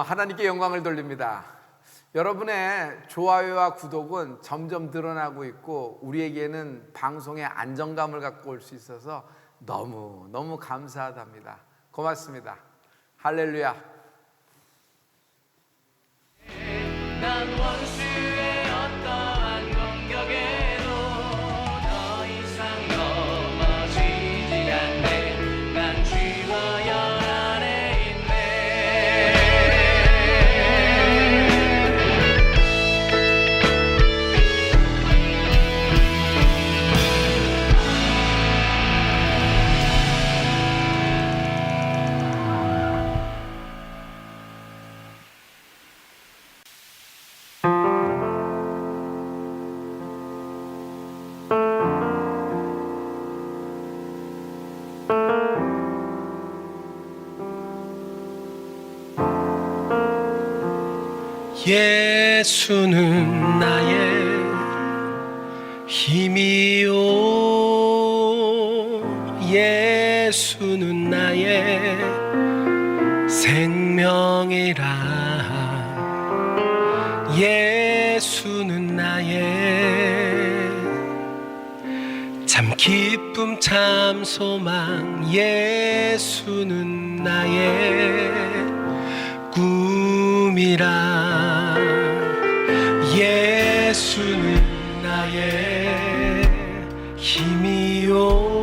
하나님께 영광을 돌립니다. 여러분의 좋아요와 구독은 점점 늘어나고 있고 우리에게는 방송에 안정감을 갖고 올 수 있어서 너무 감사하답니다. 고맙습니다. 할렐루야. 난 원수의 어떠한 공격에도 더 이상 넘어지지 않네. 난 주와 영 안에 있네. 예수는 나의 힘이요 예수는 나의 생명이라 예수는 나의 참 기쁨 참 소망 예수는 나의 꿈이라 예수는 나의 힘이요